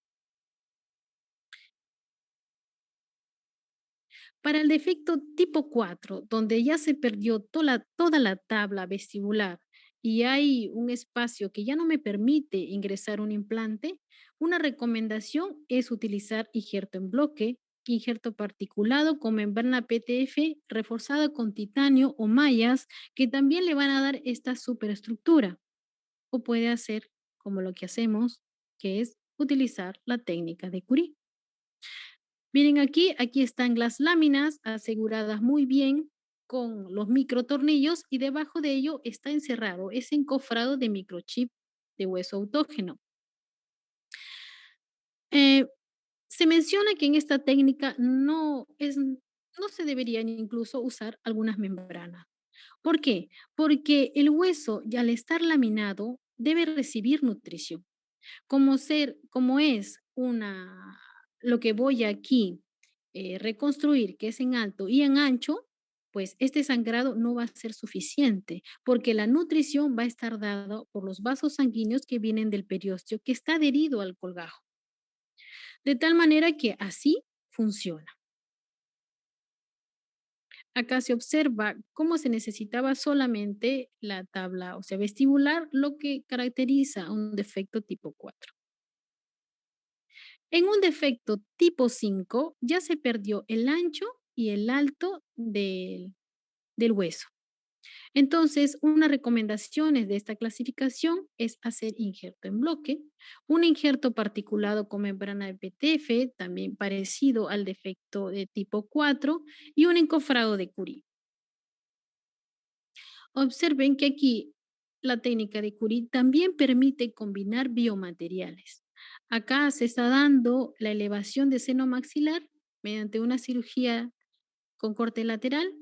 Para el defecto tipo 4, donde ya se perdió toda la tabla vestibular y hay un espacio que ya no me permite ingresar un implante, una recomendación es utilizar injerto en bloque, injerto particulado con membrana PTF reforzada con titanio o mallas que también le van a dar esta superestructura. O puede hacer como lo que hacemos, que es utilizar la técnica de Curie. Miren aquí están las láminas aseguradas muy bien con los microtornillos y debajo de ello está encerrado ese encofrado de microchip de hueso autógeno. Eh, Se menciona que en esta técnica no se deberían incluso usar algunas membranas. ¿Por qué? Porque el hueso, ya al estar laminado, debe recibir nutrición. Como es lo que voy aquí reconstruir, que es en alto y en ancho, pues este sangrado no va a ser suficiente, porque la nutrición va a estar dada por los vasos sanguíneos que vienen del periósteo, que está adherido al colgajo. De tal manera que así funciona. Acá se observa cómo se necesitaba solamente la tabla, o sea, vestibular, lo que caracteriza a un defecto tipo 4. En un defecto tipo 5 ya se perdió el ancho y el alto del hueso. Entonces, unas recomendaciones de esta clasificación es hacer injerto en bloque, un injerto particulado con membrana de PTF, también parecido al defecto de tipo 4, y un encofrado de Curie. Observen que aquí la técnica de Curie también permite combinar biomateriales. Acá se está dando la elevación de seno maxilar mediante una cirugía con corte lateral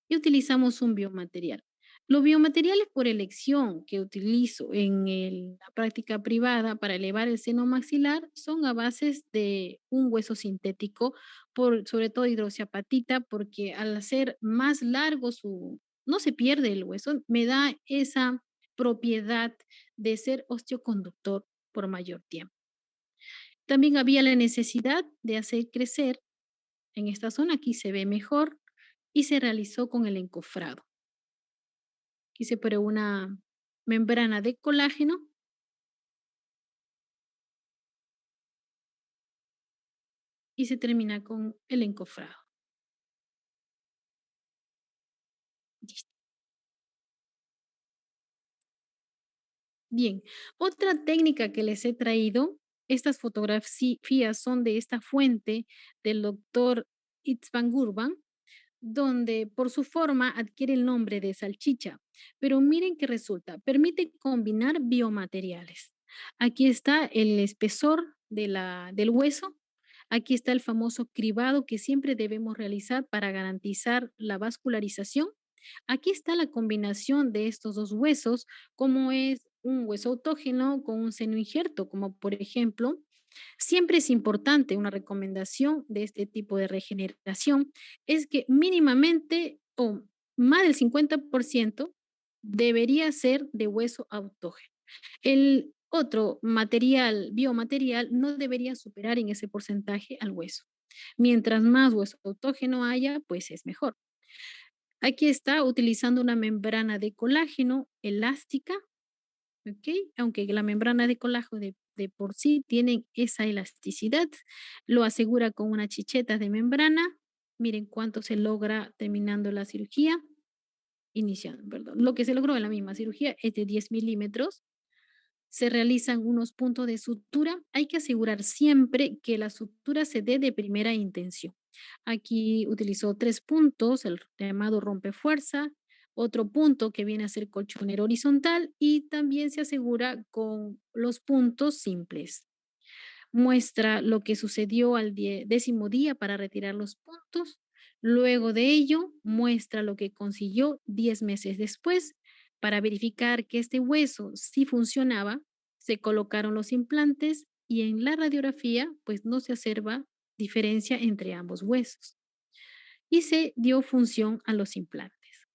y utilizamos un biomaterial. Los biomateriales por elección que utilizo en la práctica privada para elevar el seno maxilar son a bases de un hueso sintético, sobre todo hidroxiapatita, porque al hacer más largo no se pierde el hueso, me da esa propiedad de ser osteoconductor por mayor tiempo. También había la necesidad de hacer crecer en esta zona, aquí se ve mejor, y se realizó con el encofrado. Aquí se pone una membrana de colágeno y se termina con el encofrado. Listo. Bien, otra técnica que les he traído, estas fotografías son de esta fuente del doctor Itzvan Gurban, donde por su forma adquiere el nombre de salchicha. Pero miren qué resulta, permite combinar biomateriales. Aquí está el espesor del hueso, aquí está el famoso cribado que siempre debemos realizar para garantizar la vascularización. Aquí está la combinación de estos dos huesos, como es un hueso autógeno con un seno injerto, como por ejemplo, siempre es importante una recomendación de este tipo de regeneración, es que mínimamente o más del 50% debería ser de hueso autógeno. El Otro material, biomaterial, no debería superar en ese porcentaje al hueso. Mientras más hueso autógeno haya, pues es mejor. Aquí está utilizando una membrana de colágeno elástica, ¿ok? Aunque la membrana de colágeno de por sí tiene esa elasticidad, lo asegura con una chicheta de membrana. Miren cuánto se logra terminando la cirugía, iniciando, perdón. Lo que se logró en la misma cirugía es de 10 milímetros. Se realizan unos puntos de sutura. Hay que asegurar siempre que la sutura se dé de primera intención. Aquí utilizó 3 puntos, el llamado rompefuerza, otro punto que viene a ser colchonero horizontal y también se asegura con los puntos simples. Muestra lo que sucedió al 10º día para retirar los puntos. Luego de ello, muestra lo que consiguió 10 meses después. Para verificar que este hueso sí funcionaba, se colocaron los implantes y en la radiografía, pues no se observa diferencia entre ambos huesos y se dio función a los implantes.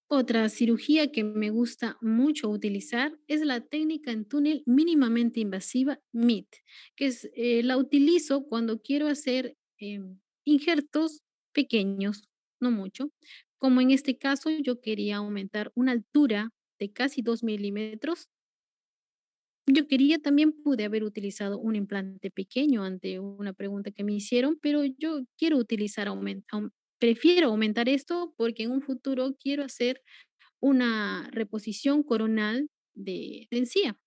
Otra cirugía que me gusta mucho utilizar es la técnica en túnel mínimamente invasiva MIT, la utilizo cuando quiero hacer injertos pequeños, no mucho. Como en este caso, yo quería aumentar una altura de casi 2 milímetros. Yo quería, también pude haber utilizado un implante pequeño ante una pregunta que me hicieron, pero yo quiero utilizar, prefiero aumentar esto porque en un futuro quiero hacer una reposición coronal de encía.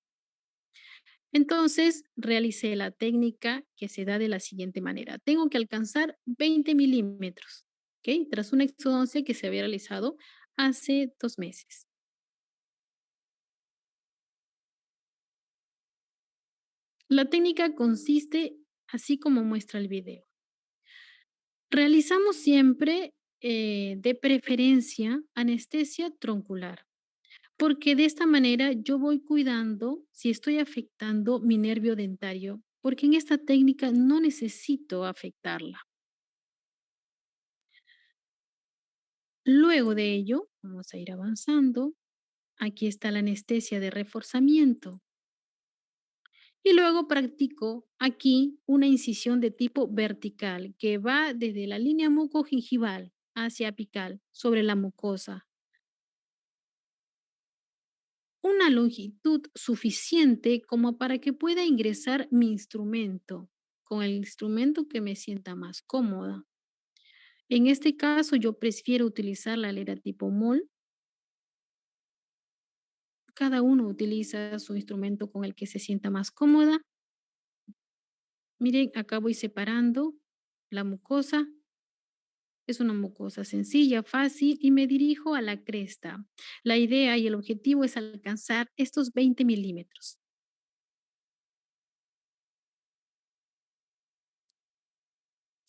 Entonces, realicé la técnica que se da de la siguiente manera. Tengo que alcanzar 20 milímetros, ¿ok? Tras una exodoncia que se había realizado hace 2 meses. La técnica consiste así como muestra el video. Realizamos siempre, de preferencia, anestesia troncular, porque de esta manera yo voy cuidando si estoy afectando mi nervio dentario, porque en esta técnica no necesito afectarla. Luego de ello, vamos a ir avanzando. Aquí está la anestesia de reforzamiento. Y luego practico aquí una incisión de tipo vertical que va desde la línea mucogingival hacia apical sobre la mucosa. Una longitud suficiente como para que pueda ingresar mi instrumento, con el instrumento que me sienta más cómoda. En este caso, yo prefiero utilizar la alera tipo MOL. Cada uno utiliza su instrumento con el que se sienta más cómoda. Miren, acá voy separando la mucosa. Es una mucosa sencilla, fácil y me dirijo a la cresta. La idea y el objetivo es alcanzar estos 20 milímetros.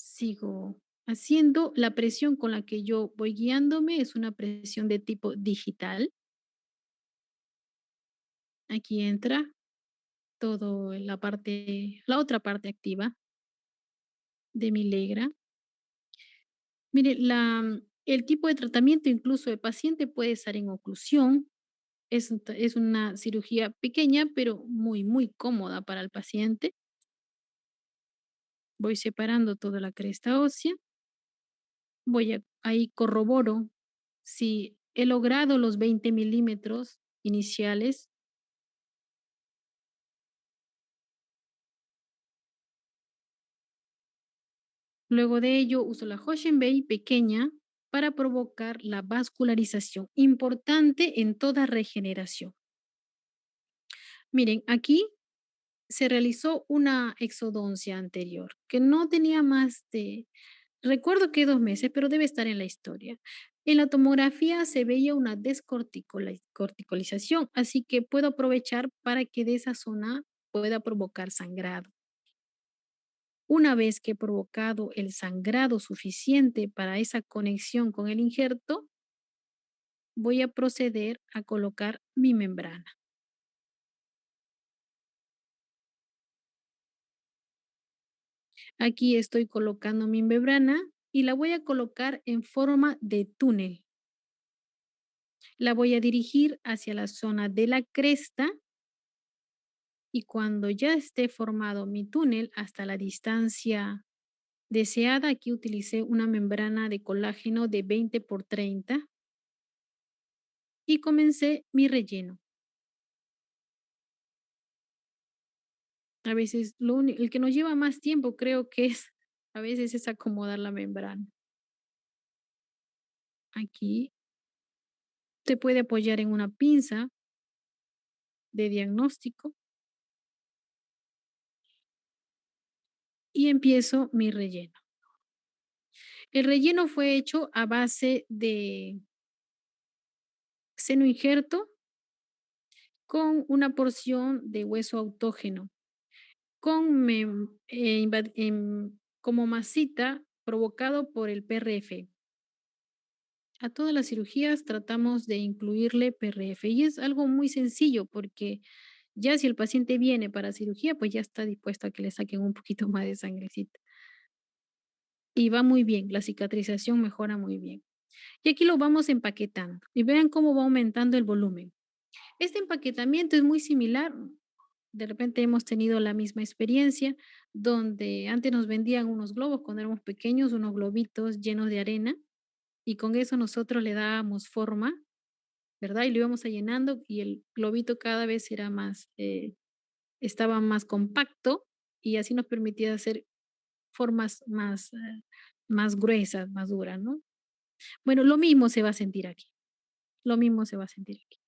Sigo haciendo. La presión con la que yo voy guiándome es una presión de tipo digital. Aquí entra todo la otra parte activa de mi legra. Mire, el tipo de tratamiento incluso de paciente puede estar en oclusión. Es una cirugía pequeña, pero muy, muy cómoda para el paciente. Voy separando toda la cresta ósea. Ahí corroboro si he logrado los 20 milímetros iniciales. Luego de ello, uso la Hoshenbei pequeña para provocar la vascularización, importante en toda regeneración. Miren, aquí se realizó una exodoncia anterior que no tenía más de, recuerdo que 2 meses, pero debe estar en la historia. En la tomografía se veía una descorticalización, así que puedo aprovechar para que de esa zona pueda provocar sangrado. Una vez que he provocado el sangrado suficiente para esa conexión con el injerto, voy a proceder a colocar mi membrana. Aquí estoy colocando mi membrana y la voy a colocar en forma de túnel. La voy a dirigir hacia la zona de la cresta y cuando ya esté formado mi túnel hasta la distancia deseada, aquí utilicé una membrana de colágeno de 20 por 30 y comencé mi relleno. A veces el que nos lleva más tiempo creo que es a veces es acomodar la membrana. Aquí se puede apoyar en una pinza de diagnóstico y empiezo mi relleno. El relleno fue hecho a base de seno injerto con una porción de hueso autógeno, con como masita provocado por el PRF. A todas las cirugías tratamos de incluirle PRF y es algo muy sencillo porque ya si el paciente viene para cirugía, pues ya está dispuesto a que le saquen un poquito más de sangrecita. Y va muy bien, la cicatrización mejora muy bien. Y aquí lo vamos empaquetando y vean cómo va aumentando el volumen. Este empaquetamiento es muy similar. De repente hemos tenido la misma experiencia donde antes nos vendían unos globos cuando éramos pequeños, unos globitos llenos de arena y con eso nosotros le dábamos forma, ¿verdad? Y lo íbamos a llenando y el globito cada vez era más, estaba más compacto y así nos permitía hacer formas más, más gruesas, más duras, ¿no? Bueno, lo mismo se va a sentir aquí, lo mismo se va a sentir aquí.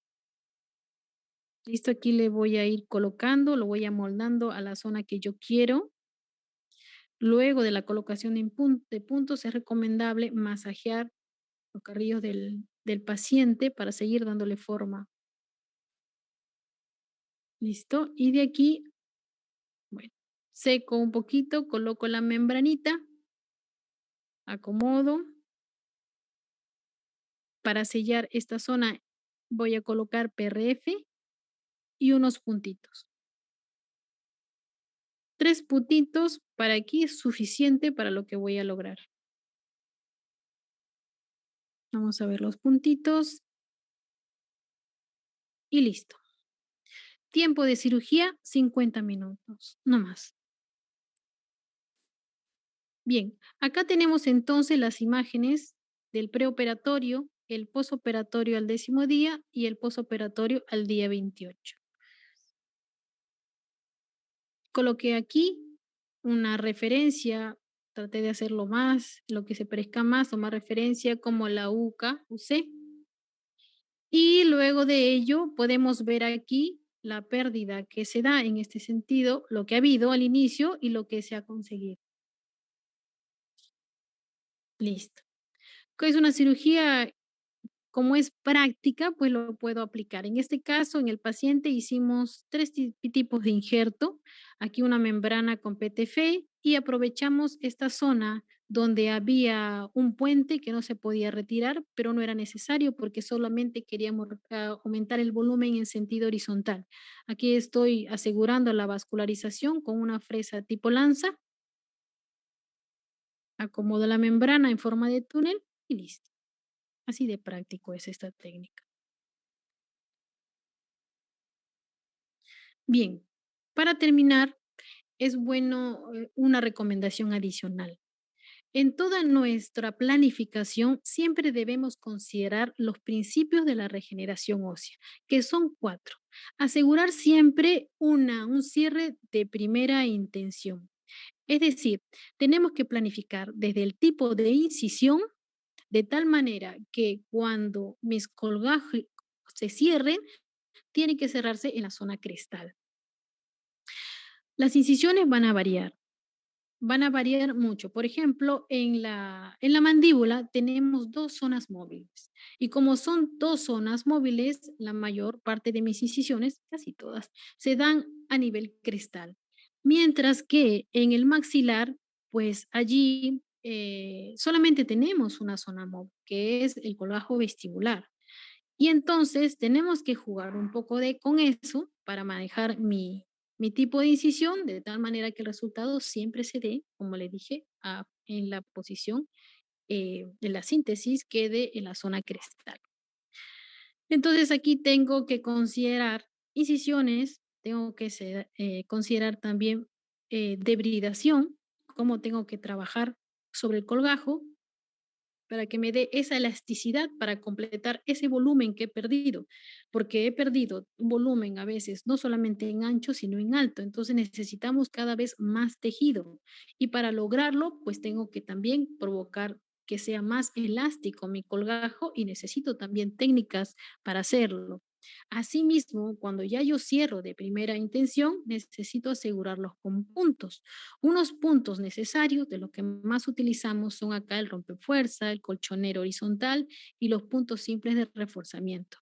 Listo, aquí le voy a ir colocando, lo voy amoldando a la zona que yo quiero. Luego de la colocación de puntos es recomendable masajear los carrillos del paciente para seguir dándole forma. Listo. Y de aquí, bueno, seco un poquito, coloco la membranita, acomodo. Para sellar esta zona voy a colocar PRF y unos puntitos. 3 puntitos para aquí es suficiente para lo que voy a lograr. Vamos a ver los puntitos y listo. Tiempo de cirugía, 50 minutos, no más. Bien, acá tenemos entonces las imágenes del preoperatorio, el posoperatorio al 10.º día y el posoperatorio al día 28. Coloqué aquí una referencia, traté de hacerlo más, lo que se parezca más o más referencia como la UCA, UC. Y luego de ello podemos ver aquí la pérdida que se da en este sentido, lo que ha habido al inicio y lo que se ha conseguido. Listo. ¿Qué es una cirugía? Como es práctica, pues lo puedo aplicar. En este caso, en el paciente hicimos 3 tipos de injerto. Aquí una membrana con PTF y aprovechamos esta zona donde había un puente que no se podía retirar, pero no era necesario porque solamente queríamos aumentar el volumen en sentido horizontal. Aquí estoy asegurando la vascularización con una fresa tipo lanza. Acomodo la membrana en forma de túnel y listo. Así de práctico es esta técnica. Bien, para terminar, es bueno una recomendación adicional. En toda nuestra planificación siempre debemos considerar los principios de la regeneración ósea, que son 4. Asegurar siempre un cierre de primera intención. Es decir, tenemos que planificar desde el tipo de incisión de tal manera que cuando mis colgajos se cierren, tiene que cerrarse en la zona crestal. Las incisiones van a variar mucho. Por ejemplo, en la mandíbula tenemos 2 zonas móviles y como son 2 zonas móviles, la mayor parte de mis incisiones, casi todas, se dan a nivel crestal. Mientras que en el maxilar, pues allí solamente tenemos una zona móvil, que es el colgajo vestibular. Y entonces tenemos que jugar un poco con eso para manejar mi tipo de incisión de tal manera que el resultado siempre se dé, como le dije, en la posición de la síntesis quede en la zona crestal. Entonces aquí tengo que considerar incisiones, tengo que considerar también debridación, cómo tengo que trabajar sobre el colgajo para que me dé esa elasticidad para completar ese volumen que he perdido, porque he perdido un volumen a veces no solamente en ancho, sino en alto. Entonces necesitamos cada vez más tejido y para lograrlo, pues tengo que también provocar que sea más elástico mi colgajo y necesito también técnicas para hacerlo. Asimismo, cuando ya yo cierro de primera intención, necesito asegurarlos con puntos. Unos puntos necesarios de lo que más utilizamos son acá el rompefuerza, el colchonero horizontal y los puntos simples de reforzamiento.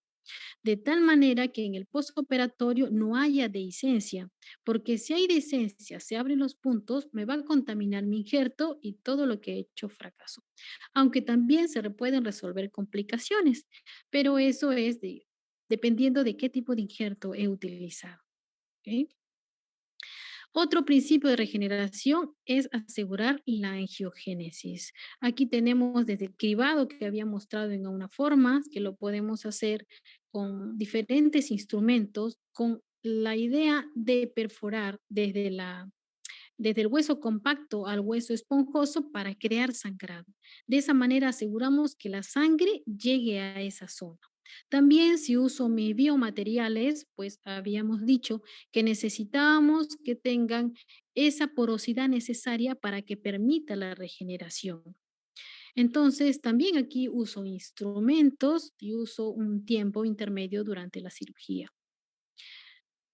De tal manera que en el postoperatorio no haya dehiscencia, porque si hay dehiscencia, se abren los puntos, me va a contaminar mi injerto y todo lo que he hecho fracaso. Aunque también pueden resolver complicaciones, pero eso es dependiendo de qué tipo de injerto he utilizado. ¿Ok? Otro principio de regeneración es asegurar la angiogénesis. Aquí tenemos desde el cribado que había mostrado en una forma, que lo podemos hacer con diferentes instrumentos, con la idea de perforar desde el hueso compacto al hueso esponjoso para crear sangrado. De esa manera aseguramos que la sangre llegue a esa zona. También si uso mis biomateriales, pues habíamos dicho que necesitábamos que tengan esa porosidad necesaria para que permita la regeneración. Entonces, también aquí uso instrumentos y uso un tiempo intermedio durante la cirugía.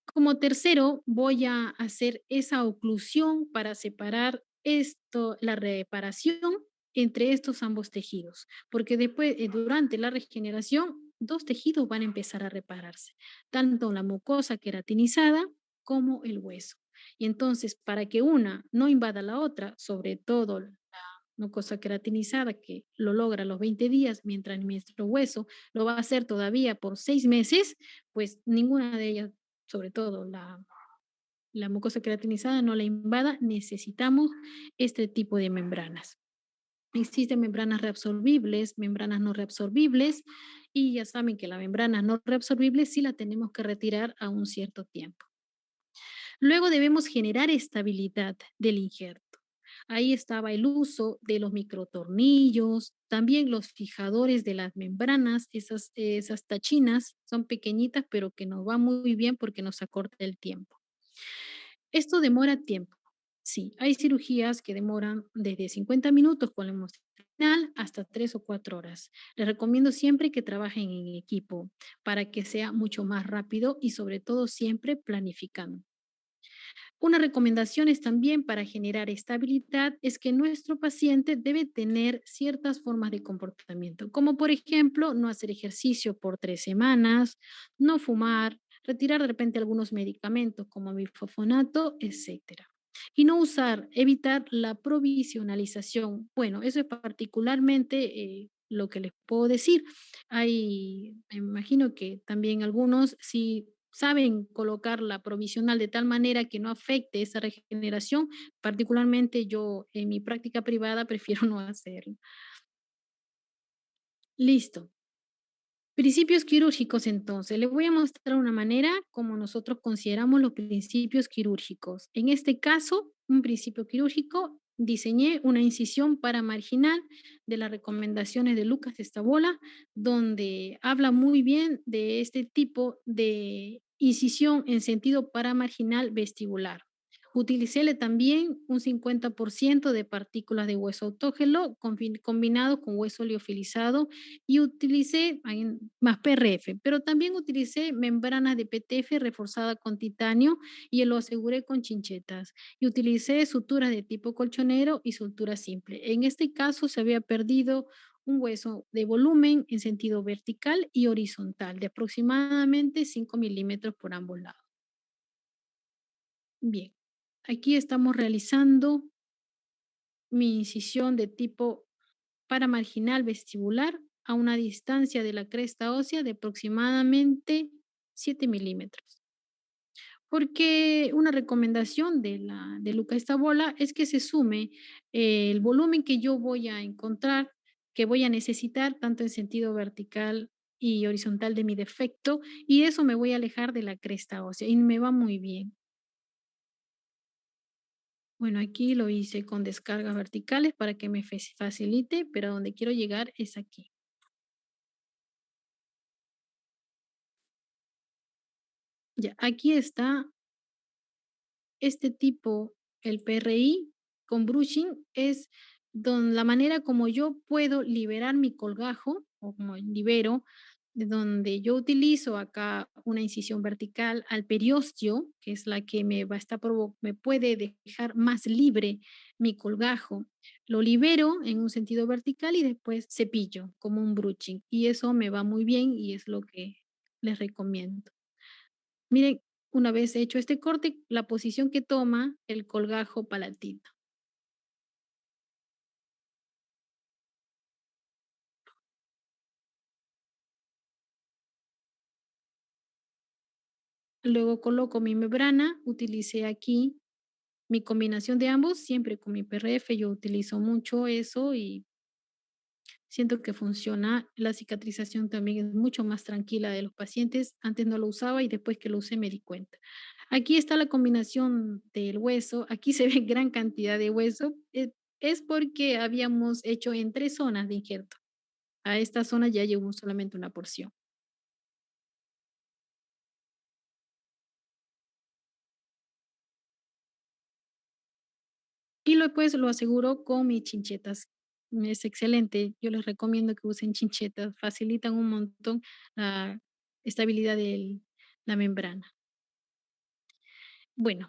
Como tercero, voy a hacer esa oclusión para separar la reparación entre estos ambos tejidos, porque después, durante la regeneración, dos tejidos van a empezar a repararse, tanto la mucosa queratinizada como el hueso. Y entonces, para que una no invada la otra, sobre todo la mucosa queratinizada, que lo logra a los 20 días, mientras nuestro hueso lo va a hacer todavía por 6 meses, pues ninguna de ellas, sobre todo la mucosa queratinizada, no la invada, necesitamos este tipo de membranas. Existen membranas reabsorbibles, membranas no reabsorbibles, y ya saben que la membrana no reabsorbible sí la tenemos que retirar a un cierto tiempo. Luego debemos generar estabilidad del injerto. Ahí estaba el uso de los microtornillos, también los fijadores de las membranas, esas tachinas son pequeñitas, pero que nos va muy bien porque nos acorta el tiempo. Esto demora tiempo. Sí, hay cirugías que demoran desde 50 minutos con la hemostat final hasta 3 o 4 horas. Les recomiendo siempre que trabajen en equipo para que sea mucho más rápido y sobre todo siempre planificando. Una recomendación es también para generar estabilidad es que nuestro paciente debe tener ciertas formas de comportamiento, como por ejemplo no hacer ejercicio por 3 semanas, no fumar, retirar de repente algunos medicamentos como bifosfonato, etcétera. Y no usar, evitar la provisionalización. Bueno, eso es particularmente lo que les puedo decir. Me imagino que también algunos, si saben colocar la provisional de tal manera que no afecte esa regeneración, particularmente yo en mi práctica privada prefiero no hacerlo. Listo. Principios quirúrgicos, entonces. Les voy a mostrar una manera como nosotros consideramos los principios quirúrgicos. En este caso, un principio quirúrgico, diseñé una incisión paramarginal de las recomendaciones de Lucas Estabola, donde habla muy bien de este tipo de incisión en sentido paramarginal vestibular. Utilicéle también un 50% de partículas de hueso autógeno combinado con hueso liofilizado y utilicé más PRF, pero también utilicé membranas de PTF reforzada con titanio y lo aseguré con chinchetas. Y utilicé suturas de tipo colchonero y sutura simple. En este caso se había perdido un hueso de volumen en sentido vertical y horizontal de aproximadamente 5 milímetros por ambos lados. Bien, aquí estamos realizando mi incisión de tipo paramarginal vestibular a una distancia de la cresta ósea de aproximadamente 7 milímetros. Porque una recomendación de Luca Estabola es que se sume el volumen que yo voy a encontrar, que voy a necesitar tanto en sentido vertical y horizontal de mi defecto, y eso me voy a alejar de la cresta ósea y me va muy bien. Bueno, aquí lo hice con descargas verticales para que me facilite, pero a donde quiero llegar es aquí. Ya, aquí está este tipo, el PRI con brushing, es la manera como yo puedo liberar mi colgajo, o como libero, de donde yo utilizo acá una incisión vertical al periostio, que es la que me puede dejar más libre mi colgajo. Lo libero en un sentido vertical y después cepillo como un brushing. Y eso me va muy bien y es lo que les recomiendo. Miren, una vez hecho este corte, la posición que toma el colgajo palatino. Luego coloco mi membrana, utilicé aquí mi combinación de ambos, siempre con mi PRF, yo utilizo mucho eso y siento que funciona. La cicatrización también es mucho más tranquila de los pacientes. Antes no lo usaba y después que lo usé me di cuenta. Aquí está la combinación del hueso. Aquí se ve gran cantidad de hueso. Es porque habíamos hecho en 3 zonas de injerto. A esta zona ya llegó solamente una porción. Y lo pues lo aseguro con mis chinchetas. Es excelente. Yo les recomiendo que usen chinchetas, facilitan un montón la estabilidad de la membrana. Bueno,